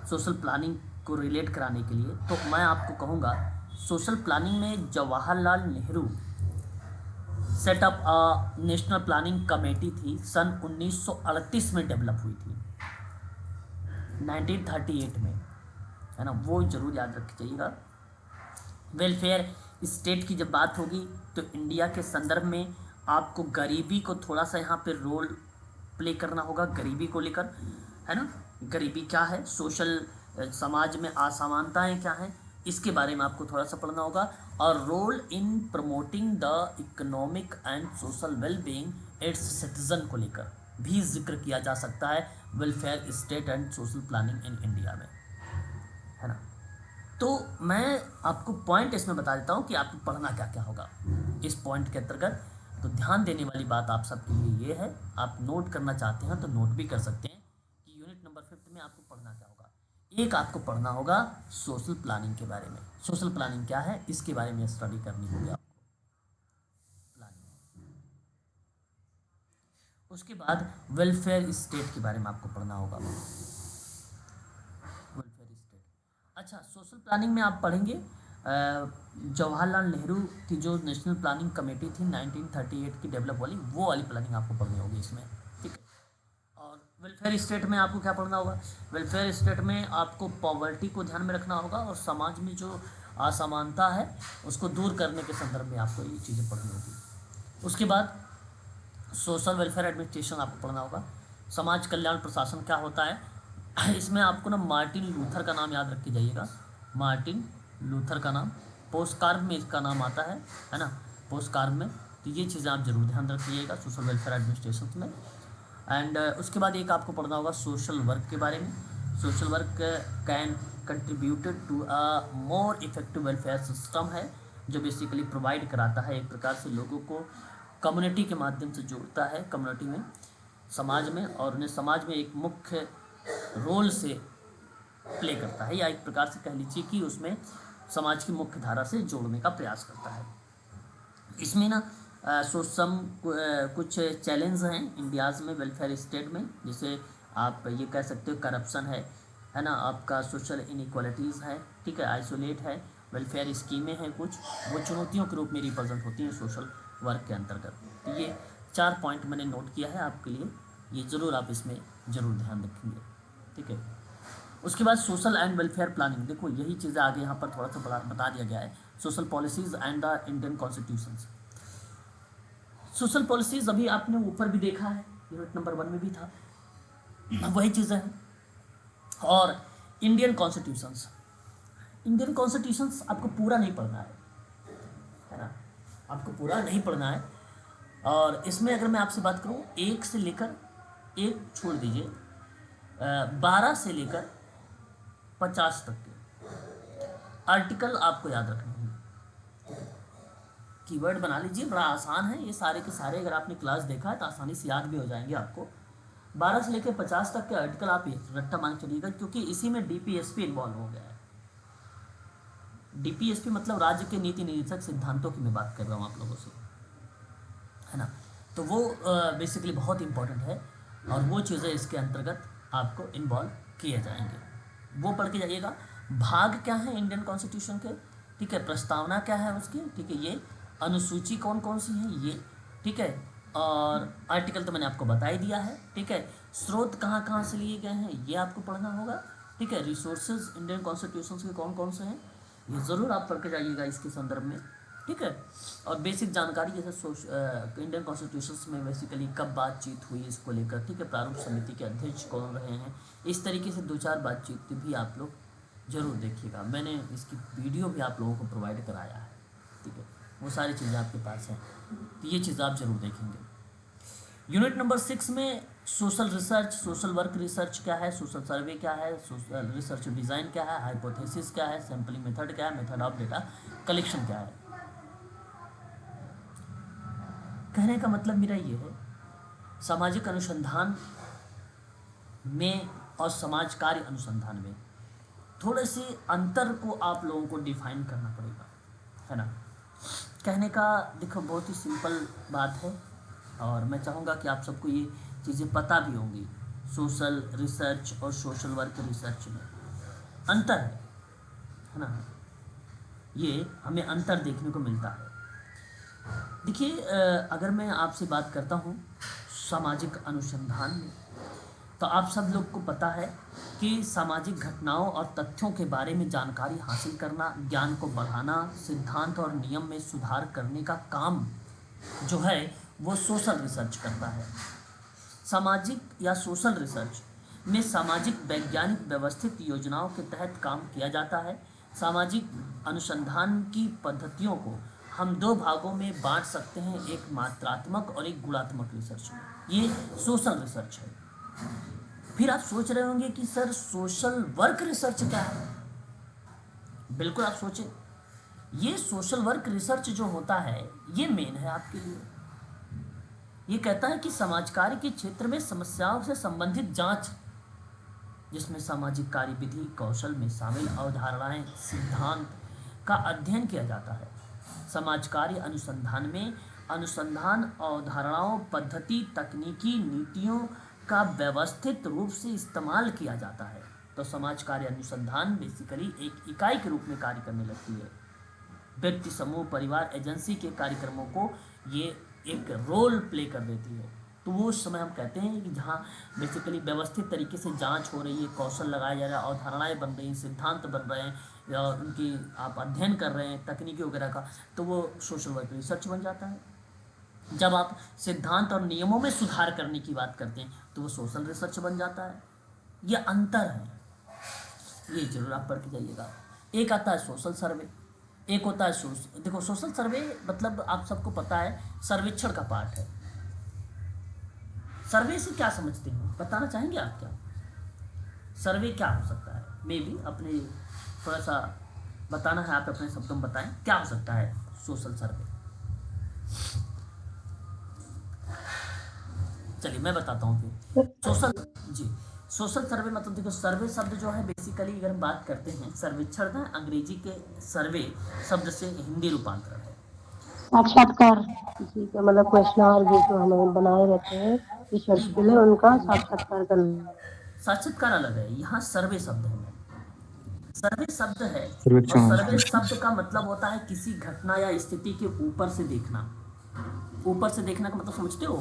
S1: सोशल प्लानिंग को रिलेट कराने के लिए, तो मैं आपको कहूँगा सोशल प्लानिंग में Jawaharlal Nehru setup a national planning committee थी, सन 1938 में डेवलप हुई थी, 1938 में, है ना, वो जरूर याद रख जाइएगा। वेलफेयर स्टेट की जब बात होगी तो इंडिया के संदर्भ में आपको गरीबी को थोड़ा सा यहाँ पे रोल प्ले करना होगा, गरीबी को लेकर, है ना। गरीबी क्या है, सोशल समाज में असमानताएं क्या हैं, इसके बारे में आपको थोड़ा सा पढ़ना होगा, और role in promoting the economic and social wellbeing its citizen को लेकर भी जिक्र किया जा सकता है welfare state and social planning in India में, है ना। तो मैं आपको पॉइंट इसमें बता देता हूँ कि आपको पढ़ना क्या क्या होगा इस पॉइंट के अंतर्गत। तो ध्यान देने वाली बात आप सबके लिए ये है, आप नोट करना चाहते हैं तो नोट भी कर सकते हैं कि यूनिट नंबर 5 में आपको पढ़ना क्या होगा। एक आपको पढ़ना होगा सोशल प्लानिंग के बारे में, सोशल प्लानिंग क्या है इसके बारे में स्टडी करनी होगी आपको, प्लानिंग। उसके बाद वेलफेयर स्टेट के बारे में आपको पढ़ना होगा, वेलफेयर स्टेट। अच्छा, सोशल प्लानिंग में आप पढ़ेंगे जवाहरलाल नेहरू की जो नेशनल प्लानिंग कमेटी थी 1938 की डेवलप वाली, वो वाली प्लानिंग आपको पढ़नी होगी इसमें, ठीक है। और वेलफेयर स्टेट में आपको क्या पढ़ना होगा, वेलफेयर स्टेट में आपको पॉवर्टी को ध्यान में रखना होगा और समाज में जो असमानता है उसको दूर करने के संदर्भ में आपको ये चीज़ें पढ़नी होगी। उसके बाद सोशल वेलफेयर एडमिनिस्ट्रेशन आपको पढ़ना होगा, समाज कल्याण प्रशासन क्या होता है। इसमें आपको ना मार्टिन लूथर का नाम याद रख के जाइएगा, मार्टिन लूथर का नाम, पोस्टकार्प में इसका नाम आता है ना, पोस्टकार्प में। तो ये चीज़ें आप जरूर ध्यान रखिएगा सोशल वेलफेयर एडमिनिस्ट्रेशन में। एंड उसके बाद एक आपको पढ़ना होगा सोशल वर्क के बारे में, social work can contributed to a more effective welfare system है, जो बेसिकली प्रोवाइड कराता है एक प्रकार से लोगों को कम्युनिटी के माध्यम से जोड़ता है, कम्युनिटी में, समाज में, और उन्हें समाज में एक मुख्य रोल से प्ले करता है, या एक प्रकार से कह लीजिए कि उसमें समाज की मुख्य धारा से जोड़ने का प्रयास करता है। इसमें ना कुछ चैलेंज हैं इंडियाज़ में वेलफेयर स्टेट में, जैसे आप ये कह सकते हो करप्शन है ना, आपका सोशल इनइक्वालिटीज़ है, ठीक है, आइसोलेट है, वेलफेयर स्कीमें हैं कुछ, वो चुनौतियों के रूप में रिप्रेजेंट होती हैं सोशल वर्क के अंतर्गत। तो ये 4 पॉइंट मैंने नोट किया है आपके लिए, ये ज़रूर आप इसमें ज़रूर ध्यान रखेंगे, ठीक है। उसके बाद सोशल एंड वेलफेयर प्लानिंग, देखो यही चीज़ें आगे यहाँ पर थोड़ा सा बता दिया गया है। Social policies and the Indian constitutions. Social policies अभी आपने ऊपर भी देखा है, यूनिट नंबर 1 में भी था, वही चीज़ें हैं। और इंडियन कॉन्स्टिट्यूशंस, इंडियन कॉन्स्टिट्यूशंस आपको पूरा नहीं पढ़ना है ना, आपको पूरा नहीं पढ़ना है। और इसमें अगर मैं आपसे बात करूँ, 1 से लेकर, 1 छोड़ दीजिए, 12 से लेकर 50 तक के आर्टिकल आपको याद रखने होंगे। कीवर्ड बना लीजिए, बड़ा आसान है ये सारे के सारे, अगर आपने क्लास देखा है तो आसानी से याद भी हो जाएंगे आपको। 12 से लेकर 50 तक के आर्टिकल आप रट्टा मान चलिएगा, क्योंकि इसी में डीपीएसपी इन्वॉल्व हो गया है। डीपीएसपी मतलब राज्य के नीति निर्देशक सिद्धांतों की मैं बात कर रहा हूँ आप लोगों से, है ना। तो वो बेसिकली बहुत इंपॉर्टेंट है, और वो चीज़ें इसके अंतर्गत आपको इन्वॉल्व किए जाएंगे, वो पढ़ के जाइएगा। भाग क्या है इंडियन कॉन्स्टिट्यूशन के, ठीक है, प्रस्तावना क्या है उसकी, ठीक है, ये अनुसूची कौन कौन सी है ये, ठीक है, और आर्टिकल तो मैंने आपको बता ही दिया है, ठीक है। स्रोत कहाँ कहाँ से लिए गए हैं ये आपको पढ़ना होगा, ठीक है। रिसोर्सेज इंडियन कॉन्स्टिट्यूशन के कौन कौन से हैं ये ज़रूर आप पढ़ के जाइएगा इसके संदर्भ में, ठीक है। और बेसिक जानकारी जैसे इंडियन कॉन्स्टिट्यूशन में बेसिकली कब बातचीत हुई इसको लेकर, ठीक है, प्रारूप समिति के अध्यक्ष कौन रहे हैं, इस तरीके से 2-4 बातचीत भी आप लोग ज़रूर देखिएगा। मैंने इसकी वीडियो भी आप लोगों को प्रोवाइड कराया है, ठीक है, वो सारी चीज़ें आपके पास हैं, तो ये चीज़ आप ज़रूर देखेंगे। यूनिट नंबर 6 में social research, social work research क्या है, सोशल सर्वे क्या है, सोशल रिसर्च डिज़ाइन क्या है, हाइपोथेसिस क्या है, सैम्पलिंग मेथड क्या है, मेथड ऑफ डेटा कलेक्शन क्या है। कहने का मतलब मेरा ये है, सामाजिक अनुसंधान में और समाज कार्य अनुसंधान में थोड़े से अंतर को आप लोगों को डिफाइन करना पड़ेगा, है ना। कहने का देखो बहुत ही सिंपल बात है, और मैं चाहूँगा कि आप सबको ये चीज़ें पता भी होंगी। सोशल रिसर्च और सोशल वर्क रिसर्च में अंतर है ना, ये हमें अंतर देखने को मिलता है। देखिए, अगर मैं आपसे बात करता हूँ सामाजिक अनुसंधान में, तो आप सब लोग को पता है कि सामाजिक घटनाओं और तथ्यों के बारे में जानकारी हासिल करना, ज्ञान को बढ़ाना, सिद्धांत और नियम में सुधार करने का काम जो है वो सोशल रिसर्च करता है। सामाजिक या सोशल रिसर्च में सामाजिक वैज्ञानिक व्यवस्थित योजनाओं के तहत काम किया जाता है। सामाजिक अनुसंधान की पद्धतियों को हम 2 भागों में बांट सकते हैं, एक मात्रात्मक और एक गुणात्मक रिसर्च में। ये सोशल रिसर्च है। फिर आप सोच रहे होंगे कि सर सोशल वर्क रिसर्च क्या है। बिल्कुल आप सोचें, ये सोशल वर्क रिसर्च जो होता है ये मेन है आपके लिए। ये कहता है कि समाज कार्य के क्षेत्र में समस्याओं से संबंधित जांच, जिसमें सामाजिक कार्य विधि कौशल में शामिल अवधारणाएं सिद्धांत का अध्ययन किया जाता है। समाज कार्य अनुसंधान में अनुसंधान अवधारणाओं पद्धति तकनीकी नीतियों का व्यवस्थित रूप से इस्तेमाल किया जाता है। तो समाज कार्य अनुसंधान बेसिकली एक इकाई के रूप में कार्य करने लगती है। व्यक्ति समूह परिवार एजेंसी के कार्यक्रमों को ये एक रोल प्ले कर देती है। तो वो उस समय हम कहते हैं कि जहाँ बेसिकली व्यवस्थित तरीके से जांच हो रही है, कौशल लगाया जा रहा है, अवधारणाएं बन रही हैं, सिद्धांत बन रहे हैं, या उनकी आप अध्ययन कर रहे हैं तकनीकी वगैरह का, तो वो सोशल वर्क रिसर्च बन जाता है। जब आप सिद्धांत और नियमों में सुधार करने की बात करते हैं तो वो सोशल रिसर्च बन जाता है। ये अंतर है, ये जरूर आप पढ़ के जाइएगा। एक आता है सोशल सर्वे, एक होता है देखो सोशल सर्वे मतलब आप सबको पता है सर्वेक्षण का पार्ट है। सर्वे से क्या समझते हैं बताना चाहेंगे आप? क्या सर्वे क्या हो सकता है? मे बी अपने थोड़ा सा बताना है, आप अपने शब्दों में बताएं क्या हो सकता है सोशल सर्वे। चलिए मैं बताता हूँ फिर। सोशल सर्वे मतलब देखो, सर्वे शब्द जो है बेसिकली अगर हम बात करते हैं, सर्वेक्षण ना अंग्रेजी के सर्वे शब्द से हिंदी रूपांतरण है।
S3: साक्षात्कार जी का मतलब क्वेश्चन और भी जो हमें बनाए रहते हैं रिसर्च के लिए, उनका साक्षात्कार करना।
S1: साक्षात्कार अलग है, यहाँ सर्वे शब्द है। सर्वे शब्द है, और
S2: सर्वेक्षण।
S1: सर्वे शब्द का मतलब होता है किसी घटना या स्थिति के ऊपर से देखना। ऊपर से देखना का मतलब समझते हो?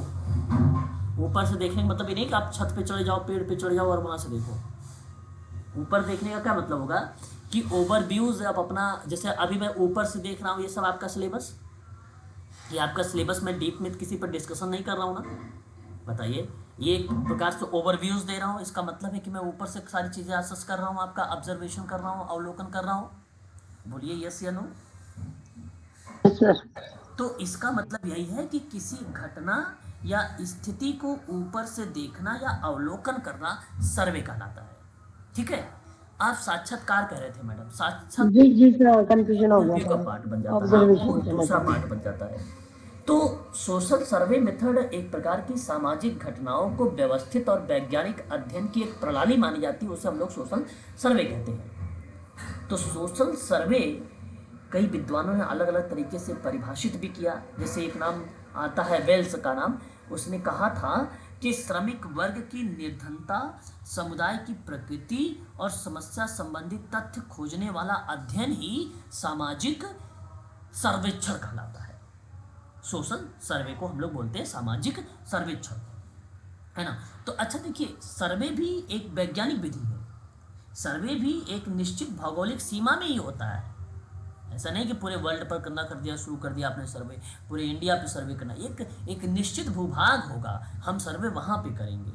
S1: ऊपर से देखने का मतलब ये नहीं कि आप छत पे चढ़े जाओ, पेड़ पे चढ़े जाओ और वहां से देखो। ऊपर देखने का क्या मतलब होगा कि ओवरव्यूज आप अपना, जैसे अभी मैं ऊपर से देख रहा हूँ, ये सब आपका सिलेबस, ये आपका सिलेबस, मैं डीप में किसी पर डिस्कशन नहीं कर रहा हूँ ना। बताइए, ये एक प्रकार से ओवरव्यूज दे रहा हूँ, इसका मतलब है कि मैं ऊपर से सारी चीज़ें असेस कर रहा हूँ, आपका ऑब्जर्वेशन कर रहा हूँ, अवलोकन कर रहा हूँ। बोलिए यस या नो।
S3: Yes sir.
S1: तो इसका मतलब यही है कि किसी घटना या स्थिति को ऊपर से देखना या अवलोकन करना सर्वे कहलाता है। ठीक है, आप साक्षात्कार कह रहे थे मैडम, साक्षात
S3: जी जी सर, कंफ्यूजन हो गया
S1: रिव्यू का
S3: था।
S1: पार्ट बन जाता है, हाँ वो
S3: ऑब्जर्वेशन का
S1: दूसरा
S3: मतलब।
S1: पार्ट बन जाता है। तो सोशल सर्वे मेथड एक प्रकार की सामाजिक घटनाओं को व्यवस्थित और वैज्ञानिक अध्ययन की एक प्रणाली मानी जाती है, उसे हम लोग सोशल सर्वे कहते हैं। तो सोशल सर्वे कई विद्वानों ने अलग अलग तरीके से परिभाषित भी किया। जैसे एक नाम आता है वेल्स का नाम, उसने कहा था कि श्रमिक वर्ग की निर्धनता, समुदाय की प्रकृति और समस्या संबंधी तथ्य खोजने वाला अध्ययन ही सामाजिक सर्वेक्षण कहलाता है। सोशल सर्वे को हम लोग बोलते हैं सामाजिक सर्वेक्षण, है ना। तो अच्छा देखिए, सर्वे भी एक वैज्ञानिक विधि है। सर्वे भी एक निश्चित भौगोलिक सीमा में ही होता है। ऐसा नहीं कि पूरे वर्ल्ड पर करना कर दिया, शुरू कर दिया आपने सर्वे, पूरे इंडिया पे सर्वे करना। एक निश्चित भूभाग होगा, हम सर्वे वहां पे करेंगे।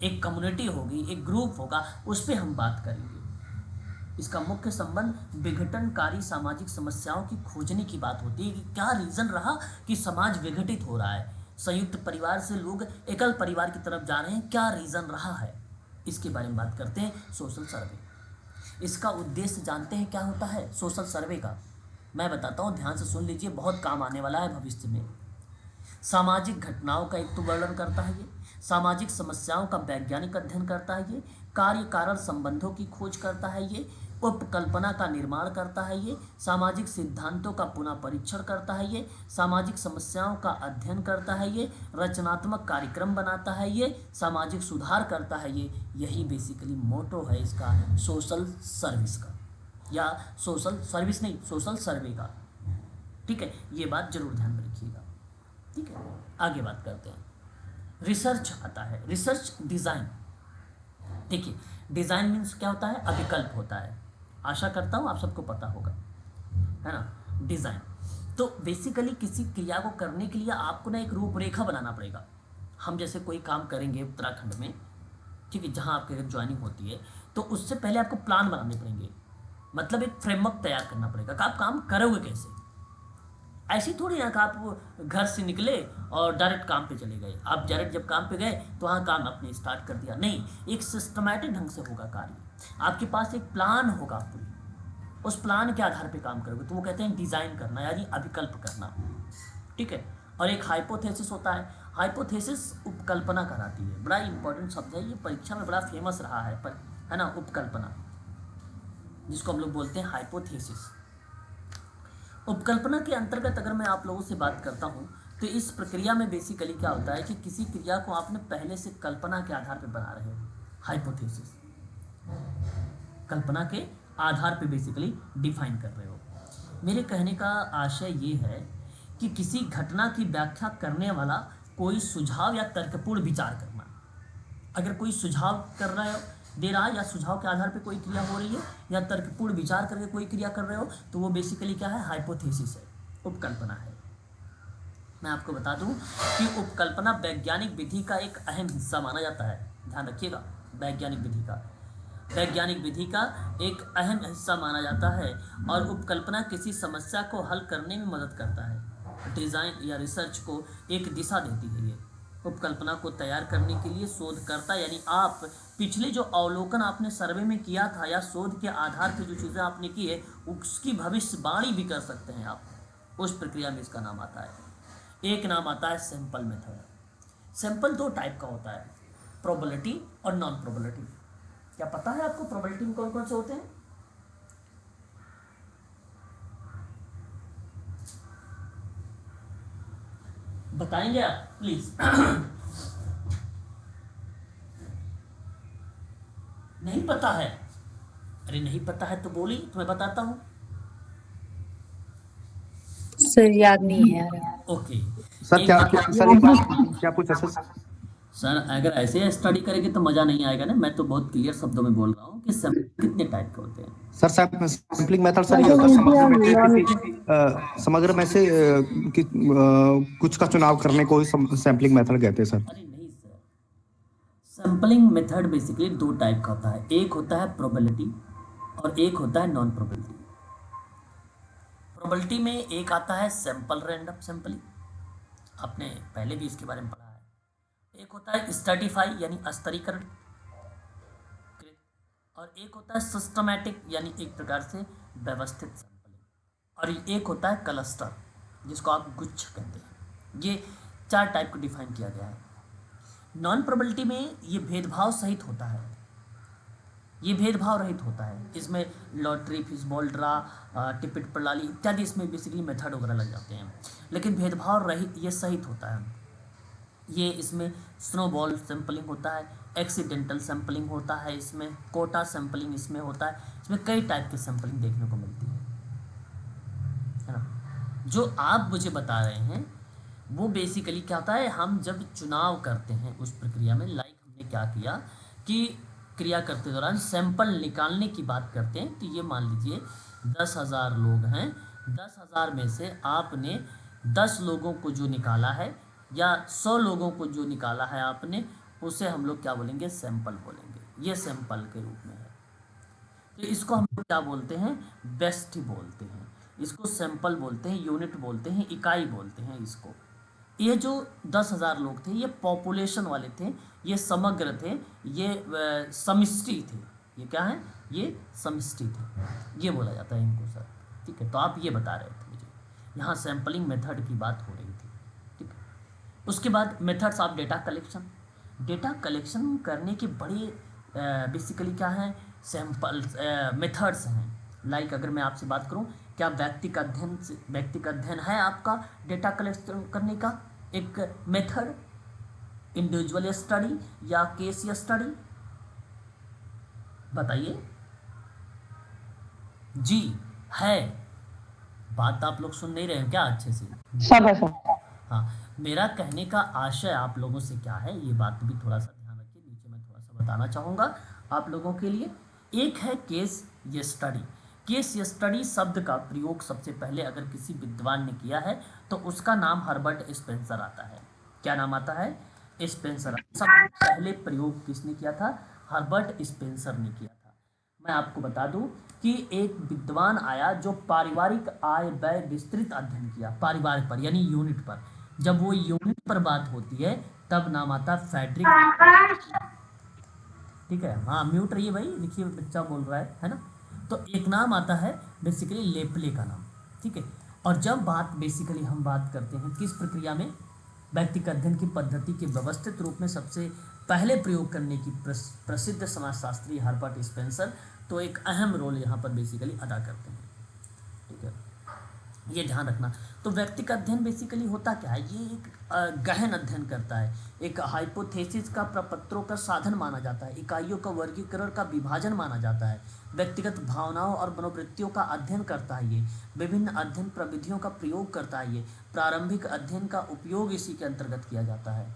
S1: एक कम्युनिटी होगी, एक ग्रुप होगा, उस पर हम बात करेंगे। इसका मुख्य संबंध विघटनकारी सामाजिक समस्याओं की खोजने की बात होती है कि क्या रीजन रहा कि समाज विघटित हो रहा है, संयुक्त परिवार से लोग एकल परिवार की तरफ जा रहे हैं, क्या रीजन रहा है, इसके बारे में बात करते हैं सोशल सर्वे। इसका उद्देश्य जानते हैं क्या होता है सोशल सर्वे का? मैं बताता हूँ, ध्यान से सुन लीजिए, बहुत काम आने वाला है भविष्य में। सामाजिक घटनाओं का एक तो वर्णन करता है ये, सामाजिक समस्याओं का वैज्ञानिक अध्ययन करता है ये, कार्य कारण संबंधों की खोज करता है ये, उपकल्पना का निर्माण करता है ये, सामाजिक सिद्धांतों का पुनः परीक्षण करता है ये, सामाजिक समस्याओं का अध्ययन करता है ये, रचनात्मक कार्यक्रम बनाता है ये, सामाजिक सुधार करता है ये। यही बेसिकली मोटो है इसका सोशल सर्विस का, या सोशल सर्विस नहीं, सोशल सर्वे का। ठीक है, ये बात जरूर ध्यान में रखिएगा। ठीक है, आगे बात करते हैं। रिसर्च आता है, रिसर्च डिज़ाइन। देखिए, डिज़ाइन मीन्स क्या होता है? अभिकल्प होता है। आशा करता हूँ आप सबको पता होगा, है ना। डिज़ाइन तो बेसिकली किसी क्रिया को करने के लिए आपको ना एक रूपरेखा बनाना पड़ेगा। हम जैसे कोई काम करेंगे उत्तराखंड में, ठीक है, जहाँ आपके ज्वाइनिंग होती है, तो उससे पहले आपको प्लान बनाने पड़ेंगे, मतलब एक फ्रेमवर्क तैयार करना पड़ेगा कि आप काम करोगे कैसे। ऐसी थोड़ी ना कि आप घर से निकले और डायरेक्ट काम पे चले गए। आप डायरेक्ट जब काम पे गए तो वहाँ काम अपने स्टार्ट कर दिया, नहीं, एक सिस्टमैटिक ढंग से होगा कार्य। आपके पास एक प्लान होगा पूरी, उस प्लान के आधार पे काम करोगे, तो वो कहते हैं डिज़ाइन करना, यानी अभिकल्प करना। ठीक है, और एक हाइपोथेसिस होता है। हाइपोथेसिस उपकल्पना कराती है, बड़ा इंपॉर्टेंट शब्द है ये, परीक्षा में बड़ा फेमस रहा है, पर है ना, उपकल्पना, जिसको हम लोग बोलते हैं हाइपोथेसिस। उपकल्पना के अंतर्गत अगर मैं आप लोगों से बात करता हूँ, तो इस प्रक्रिया में बेसिकली क्या होता है कि किसी क्रिया को आपने पहले से कल्पना के आधार पर बना रहे हो। हाइपोथेसिस कल्पना के आधार पर बेसिकली डिफाइन कर रहे हो। मेरे कहने का आशय ये है कि किसी घटना की व्याख्या करने वाला कोई सुझाव या तर्कपूर्ण विचार करना। अगर कोई सुझाव कर रहा है, दे रहा है, या सुझाव के आधार पे कोई क्रिया हो रही है, या तर्कपूर्ण विचार करके कोई क्रिया कर रहे हो, तो वो बेसिकली क्या है? हाइपोथेसिस है, उपकल्पना है। मैं आपको बता दूं कि उपकल्पना वैज्ञानिक विधि का एक अहम हिस्सा माना जाता है। ध्यान रखिएगा, वैज्ञानिक विधि का एक अहम हिस्सा माना जाता है, और उपकल्पना किसी समस्या को हल करने में मदद करता है। डिज़ाइन या रिसर्च को एक दिशा देती है ये। उपकल्पना को तैयार करने के लिए शोधकर्ता, यानी आप, पिछले जो अवलोकन आपने सर्वे में किया था या शोध के आधार पर जो चीज़ें आपने की है, उसकी भविष्यवाणी भी कर सकते हैं आप। उस प्रक्रिया में इसका नाम आता है, एक नाम आता है सैंपल मेथड। सैंपल दो टाइप का होता है, प्रोबेबिलिटी और नॉन प्रोबेबिलिटी। क्या पता है आपको प्रोबेबिलिटी में कौन कौन से होते हैं? बताएंगे आप प्लीज? नहीं पता है? अरे नहीं पता है तो बोली, तुम्हें बताता हूँ।
S4: सर याद नहीं है यार।
S1: ओके।
S2: सर
S1: एक
S2: क्या
S1: देखिए
S2: क्या सर एक बात क्या पूछा सर?
S1: सर, अगर ऐसे स्टडी करेंगे तो मज़ा नहीं आएगा ना। मैं तो बहुत क्लियर शब्दों में बोल रहा हूँ कि सैंपल कितने टाइप के होते हैं।
S2: सर सैम्पलिंग मेथड सर ये
S3: मतलब
S2: होता है
S3: इजी
S2: समग्र
S3: और
S2: में से
S3: नॉन
S2: समग्र में से कुछ का चुनाव करने को ही सैम्पलिंग मेथड कहते हैं सर।
S1: अरे नहीं सर, सैम्पलिंग मेथड बेसिकली दो टाइप का होता है। एक होता है प्रोबेबिलिटी और एक होता है नॉन प्रोबेबिलिटी। प्रोबेबिलिटी में एक आता है सैंपल रैंडम सैम्पलिंग, आपने पहले भी इसके बारे में पढ़ा है। एक होता है स्ट्रैटिफाई यानी स्तरीकरण, और एक होता है सिस्टमैटिक यानी एक प्रकार से व्यवस्थित सैंपलिंग, और एक होता है क्लस्टर जिसको आप गुच्छ कहते हैं। ये चार टाइप को डिफाइन किया गया है। नॉन प्रोबेबिलिटी में ये भेदभाव सहित होता है, ये भेदभाव रहित होता है। इसमें लॉटरी, फिशबॉल ड्रा, टिकट प्रणाली इत्यादि इसमें बेसिकली मेथड वगैरह लग जाते हैं, लेकिन भेदभाव रहित ये सहित होता है। ये इसमें स्नोबॉल सैंपलिंग होता है, एक्सीडेंटल सैंपलिंग होता है, इसमें कोटा सैंपलिंग इसमें होता है। इसमें कई टाइप की सैंपलिंग देखने को मिलती है ना। जो आप मुझे बता रहे हैं वो बेसिकली क्या होता है, हम जब चुनाव करते हैं उस प्रक्रिया में, लाइक हमने क्या किया कि क्रिया करते दौरान सैंपल निकालने की बात करते हैं। तो ये मान लीजिए 10,000 लोग हैं, 10,000 में से आपने 10 लोगों को जो निकाला है या 100 लोगों को जो निकाला है आपने, उसे हम लोग क्या बोलेंगे, सैंपल बोलेंगे। ये सैंपल के रूप में है। तो इसको हम लोग क्या बोलते हैं, बेस्ट बोलते हैं, इसको सैंपल बोलते हैं, यूनिट बोलते हैं, इकाई बोलते हैं इसको। ये जो 10,000 लोग थे ये पॉपुलेशन वाले थे, ये समग्र थे, ये समष्टि थे। ये क्या है, ये समष्टि थे, ये बोला जाता है इनको सर। ठीक है, तो आप ये बता रहे थे मुझे, यहाँ सैंपलिंग मेथड की बात हो रही थी। ठीक है, उसके बाद methods of data collection. Data collection करने के बड़े बेसिकली क्या है, सैंपल मेथड्स हैं। लाइक अगर मैं आपसे बात करूं, क्या व्यक्तिगत अध्ययन है आपका डेटा कलेक्शन करने का एक मेथड, इंडिविजुअल स्टडी या केस स्टडी? बताइए। जी है। बात आप लोग सुन नहीं रहे हैं क्या अच्छे से?
S3: सब है सर।
S1: हाँ, मेरा कहने का आशय आप लोगों से क्या है, ये बात भी थोड़ा सा ध्यान रखिए। नीचे मैं थोड़ा सा बताना चाहूँगा आप लोगों के लिए। एक है केस स्टडी। केस स्टडी शब्द का प्रयोग सबसे पहले अगर किसी विद्वान ने किया है तो उसका नाम हर्बर्ट स्पेंसर आता है। क्या नाम आता है? स्पेंसर। सबसे पहले प्रयोग किसने किया था? हर्बर्ट स्पेंसर ने किया था। मैं आपको बता दूं कि एक विद्वान आया जो पारिवारिक आय व्यय विस्तृत अध्ययन किया, पारिवारिक पर यानी यूनिट पर। जब वो यूनिट पर बात होती है तब नाम आता है फेडरिक। ठीक है, हाँ म्यूट रहिए भाई, देखिए बच्चा बोल रहा है ना। तो एक नाम आता है बेसिकली लेपले का नाम। ठीक है, और जब बात बेसिकली हम बात करते हैं किस प्रक्रिया में, व्यक्तिगत अध्ययन की पद्धति के व्यवस्थित रूप में सबसे पहले प्रयोग करने की प्रसिद्ध समाजशास्त्री हर्बर्ट स्पेंसर तो एक अहम रोल यहाँ पर बेसिकली अदा करते हैं। ठीक है, ये ध्यान रखना। तो व्यक्तिगत अध्ययन बेसिकली होता क्या है, ये एक गहन अध्ययन करता है, एक हाइपोथेसिस का प्रपत्रों का साधन माना जाता है, इकाइयों का वर्गीकरण का विभाजन माना जाता है, व्यक्तिगत भावनाओं और मनोवृत्तियों का अध्ययन करता है, ये विभिन्न अध्ययन प्रविधियों का प्रयोग करता है, ये प्रारंभिक अध्ययन का उपयोग इसी के अंतर्गत किया जाता है।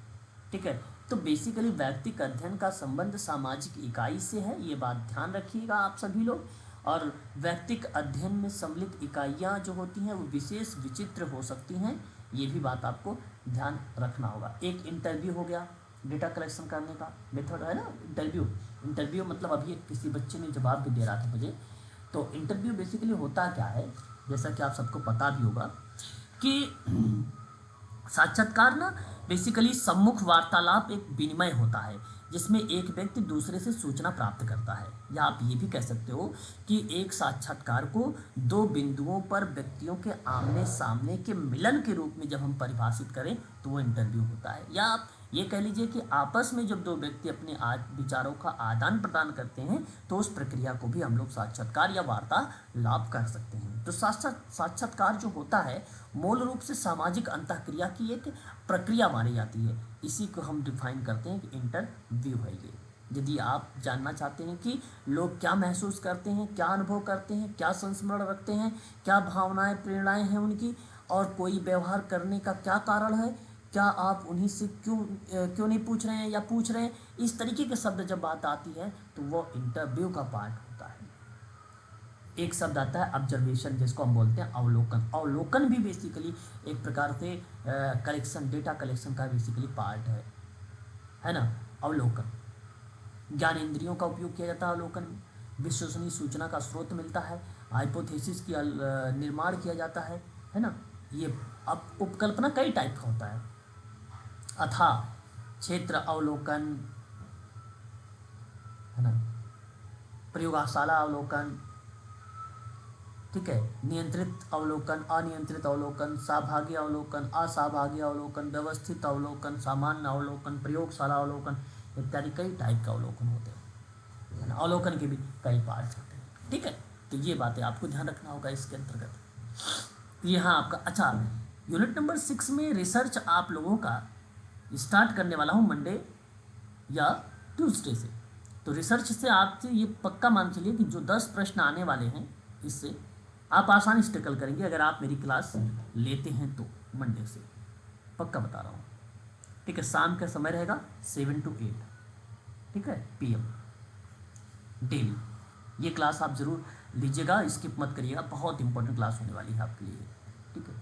S1: ठीक है, तो बेसिकली व्यक्तिगत अध्ययन का संबंध सामाजिक इकाई से है, ये बात ध्यान रखिएगा आप सभी लोग। और व्यक्तिगत अध्ययन में सम्मिलित इकाइयाँ जो होती हैं वो विशेष विचित्र हो सकती हैं, ये भी बात आपको ध्यान रखना होगा। एक इंटरव्यू हो गया डेटा कलेक्शन करने का मेथड है ना, इंटरव्यू मतलब अभी किसी बच्चे ने जवाब भी दे रहा था मुझे। तो इंटरव्यू बेसिकली होता क्या है, जैसा कि आप सबको पता भी होगा कि साक्षात्कार ना बेसिकली सम्मुख वार्तालाप एक विनिमय होता है जिसमें एक व्यक्ति दूसरे से सूचना प्राप्त करता है, या आप ये भी कह सकते हो कि एक साक्षात्कार को दो बिंदुओं पर व्यक्तियों के आमने सामने के मिलन के रूप में जब हम परिभाषित करें तो वो इंटरव्यू होता है। या आप ये कह लीजिए कि आपस में जब दो व्यक्ति अपने विचारों का आदान प्रदान करते हैं तो उस प्रक्रिया को भी हम लोग साक्षात्कार या वार्तालाप कर सकते हैं। तो साक्षात्कार जो होता है मूल रूप से सामाजिक अंतःक्रिया की एक प्रक्रिया मानी जाती है, इसी को हम डिफाइन करते हैं कि इंटरव्यू है ये। यदि आप जानना चाहते हैं कि लोग क्या महसूस करते हैं, क्या अनुभव करते हैं, क्या संस्मरण रखते हैं, क्या भावनाएं प्रेरणाएं हैं उनकी, और कोई व्यवहार करने का क्या कारण है, क्या आप उन्हीं से क्यों नहीं पूछ रहे हैं या पूछ रहे हैं, इस तरीके के शब्द जब बात आती है तो वो इंटरव्यू का पार्ट होता है। एक शब्द आता है ऑब्जर्वेशन, जिसको हम बोलते हैं अवलोकन। अवलोकन भी बेसिकली एक प्रकार से कलेक्शन, डेटा कलेक्शन का बेसिकली पार्ट है ना। अवलोकन, ज्ञान इंद्रियों का उपयोग किया जाता है अवलोकन में, विश्वसनीय सूचना का स्रोत मिलता है, हाइपोथेसिस की निर्माण किया जाता है ना। ये अब उपकल्पना कई टाइप का होता है, अथा क्षेत्र अवलोकन, है ना, प्रयोगशाला अवलोकन, ठीक है, नियंत्रित अवलोकन, अनियंत्रित अवलोकन, सहभागी अवलोकन, असहभागी अवलोकन, व्यवस्थित अवलोकन, सामान्य अवलोकन, प्रयोगशाला अवलोकन इत्यादि कई टाइप का अवलोकन होते हैं, है ना। अवलोकन के भी कई पार्ट होते हैं, ठीक है। तो ये बातें आपको ध्यान रखना होगा इसके अंतर्गत। यहाँ आपका अच्छा यूनिट नंबर 6 में रिसर्च आप लोगों का स्टार्ट करने वाला हूँ मंडे या ट्यूसडे से। तो रिसर्च से आपसे ये पक्का मान चलिए कि जो 10 प्रश्न आने वाले हैं इससे आप आसानी से टैकल करेंगे अगर आप मेरी क्लास लेते हैं तो, मंडे से पक्का बता रहा हूँ, ठीक है। शाम का समय रहेगा 7 to 8, ठीक है, PM डेली। ये क्लास आप ज़रूर लीजिएगा, स्किप मत करिएगा, बहुत इंपॉर्टेंट क्लास होने वाली है आपके लिए, ठीक है।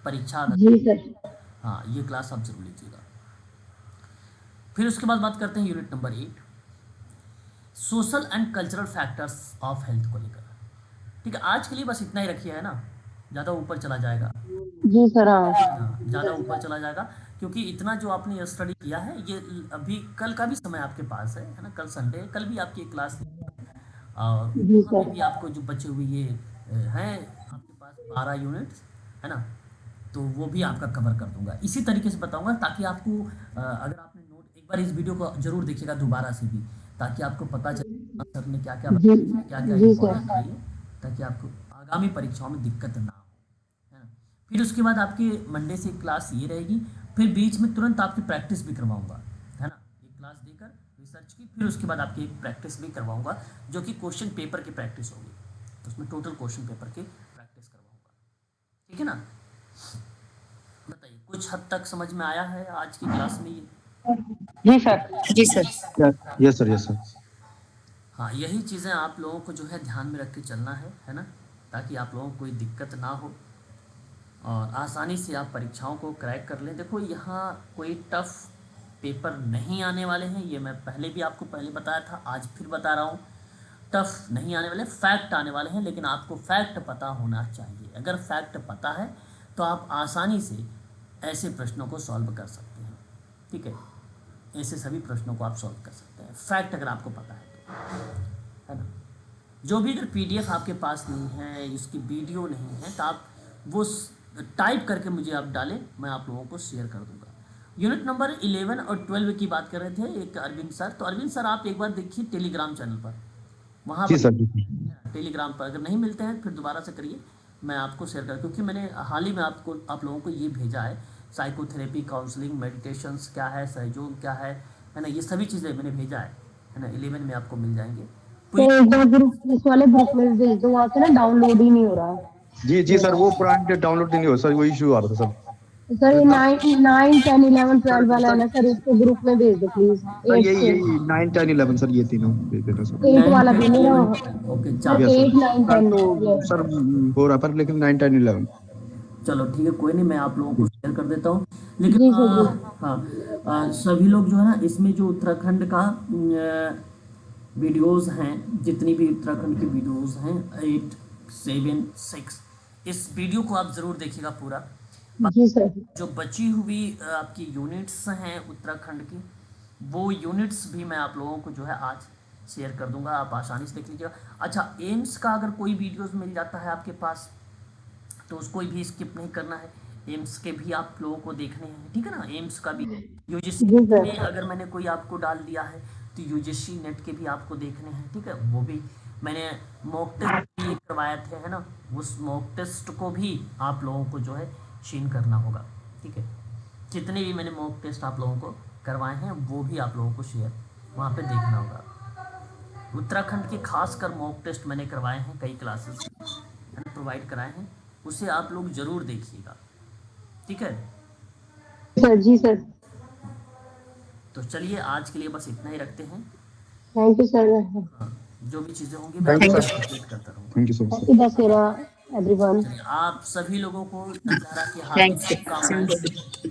S1: परीक्षा
S3: जी सर।
S1: हाँ, ये क्लास आप जरूर लीजिएगा। फिर उसके बाद बात करते हैं unit number 8, social and cultural factors of health को लेकर, ठीक है। आज के लिए बस इतना ही रखिए, है ना, ज़्यादा ऊपर चला जाएगा,
S3: जी सर। हाँ
S1: हाँ ज़्यादा ऊपर चला जाएगा, क्योंकि इतना जो आपने स्टडी किया है ये अभी कल का भी समय आपके पास है ना। कल संडे है, कल भी आपकी एक क्लास है, और
S3: जी
S1: वहाँ पे
S3: सर।
S1: भी आपको जो बचे हुए ये हैं आपके पास 12 यूनिट्स, है ना, तो वो भी आपका कवर कर दूंगा, इसी तरीके से बताऊंगा, ताकि आपको अगर आपने नोट एक बार इस वीडियो को जरूर देखिएगा दोबारा से भी, ताकि आपको पता चले सर ने क्या क्या
S3: जी
S1: बताया, क्या क्या
S3: जी
S1: इम्पोर्टेंट
S3: सर।
S1: है ये, ताकि आपको आगामी परीक्षाओं में दिक्कत ना हो, है ना। फिर उसके बाद आपकी मंडे से क्लास ये रहेगी, फिर बीच में तुरंत आपकी प्रैक्टिस भी करवाऊंगा, है ना, एक क्लास देकर रिसर्च की, फिर उसके बाद आपकी एक प्रैक्टिस भी करवाऊंगा जो कि क्वेश्चन पेपर की प्रैक्टिस होगी, तो उसमें टोटल क्वेश्चन पेपर की प्रैक्टिस करवाऊंगा, ठीक है ना। बताइए, कुछ हद तक समझ में आया है आज की क्लास में ये?
S3: जी सर।
S4: जी sir.
S2: Yes sir, yes sir.
S1: हाँ, यही चीज़ें आप लोगों को जो है ध्यान में रख के चलना है ना, ताकि आप लोगों को कोई दिक्कत ना हो और आसानी से आप परीक्षाओं को क्रैक कर लें। देखो, यहाँ कोई टफ पेपर नहीं आने वाले हैं, ये मैं पहले भी आपको बताया था, आज फिर बता रहा हूँ, टफ नहीं आने वाले, फैक्ट आने वाले हैं, लेकिन आपको फैक्ट पता होना चाहिए। अगर फैक्ट पता है तो आप आसानी से ऐसे प्रश्नों को सॉल्व कर सकते हैं, ठीक है। ऐसे सभी प्रश्नों को आप सॉल्व कर सकते हैं, फैक्ट अगर आपको पता है तो, है ना। जो भी अगर PDF आपके पास नहीं है, इसकी वीडियो नहीं है, तो आप वो टाइप करके मुझे आप डालें, मैं आप लोगों को शेयर कर दूंगा। यूनिट नंबर 11 और 12 की बात कर रहे थे एक अरविंद सर, तो अरविंद सर आप एक बार देखिए टेलीग्राम चैनल पर, वहाँ
S2: जी
S1: पर
S2: सर, जी सर।
S1: टेलीग्राम पर अगर नहीं मिलते हैं फिर दोबारा से करिए, मैं आपको शेयर कर, क्योंकि मैंने हाल ही में आप लोगों को ये भेजा है, साइकोथेरेपी, काउंसलिंग, मेडिटेशंस क्या है, सहयोग क्या है ना, ये सभी चीज़ें मैंने भेजा है ना। 11 में आपको मिल जाएंगे
S3: तो
S1: पूरी।
S3: एक बार ग्रुप, इस वाले ग्रुप में भेज दो, वहाँ से ना डाउनलोड ही नहीं हो रहा है।
S2: जी जी सर, वो पुराने डाउनलोड नहीं हो सर, वो इशू आ रहा था सर।
S3: तो सर ये 9, 10, 11,
S2: सर
S3: 12 वाला है
S2: सर
S3: ना सर, इसको ग्रुप में भेज दो प्लीज।
S2: सर
S3: 8
S2: यही
S3: से
S2: यही 9, 10, 11 सर, ये तीनों दे देना सर।
S3: 8
S1: 9,
S3: वाला भी
S1: 10,
S3: मेरा
S1: 11, 12, ओके
S3: सर,
S1: चार।
S2: Yes
S3: 8, 9,
S2: sir.
S3: 10
S2: तो
S3: यस।
S2: सर हो रहा पर, लेकिन 9, 10, 11।
S1: चलो ठीक है, कोई नहीं, मैं आप लोगों को शेयर कर देता हूँ, लेकिन
S3: जी सर जी।
S1: हाँ, सभी लोग जो है ना इसमें जो उत्तराखंड का वीडियोस हैं, जितनी भी उत्तराखंड की वीडियोस हैं 8, 7, 6, इस वीडियो को आप ज़रूर देखिएगा पूरा।
S3: जी सर।
S1: जो बची हुई आपकी यूनिट्स हैं उत्तराखंड की, वो यूनिट्स भी मैं आप लोगों को जो है आज शेयर कर दूंगा, आप आसानी से देख लीजिएगा। अच्छा, एम्स का अगर कोई वीडियोस मिल जाता है आपके पास तो उसको भी स्किप नहीं करना है, एम्स के भी आप लोगों को देखने हैं, ठीक है ना। एम्स का भी यूजीसी
S3: जी सर।
S1: में अगर मैंने कोई आपको डाल दिया है तो यूजीसी नेट के भी आपको देखने हैं, ठीक है। वो भी मैंने मॉक टेस्ट भी करवाए थे, है ना, उस मॉक टेस्ट को भी आप लोगों को जो है शीन करना होगा, ठीक है। जितने भी मैंने मॉक टेस्ट आप लोगों को करवाए हैं वो भी आप लोगों को शेयर वहाँ पे देखना होगा। उत्तराखंड के खासकर मॉक टेस्ट मैंने करवाए हैं, कई क्लासेस मैंने प्रोवाइड कराए हैं, उसे आप लोग ज़रूर देखिएगा, ठीक है।
S3: सर जी सर।
S1: तो चलिए आज के लिए बस इतना ही रखते हैं।
S3: Thank you sir.
S1: हाँ, जो भी चीज़ें होंगी मैं
S2: Thank you,
S1: आपको
S2: sir.
S1: अपडेट करता रहूँगा।
S2: Thank you so much.
S3: Happy Dussehra everyone.
S1: चलिए, आप सभी लोगों को दशहरा की हार्दिक
S4: थैंक्स।
S1: शुभकामनाएं।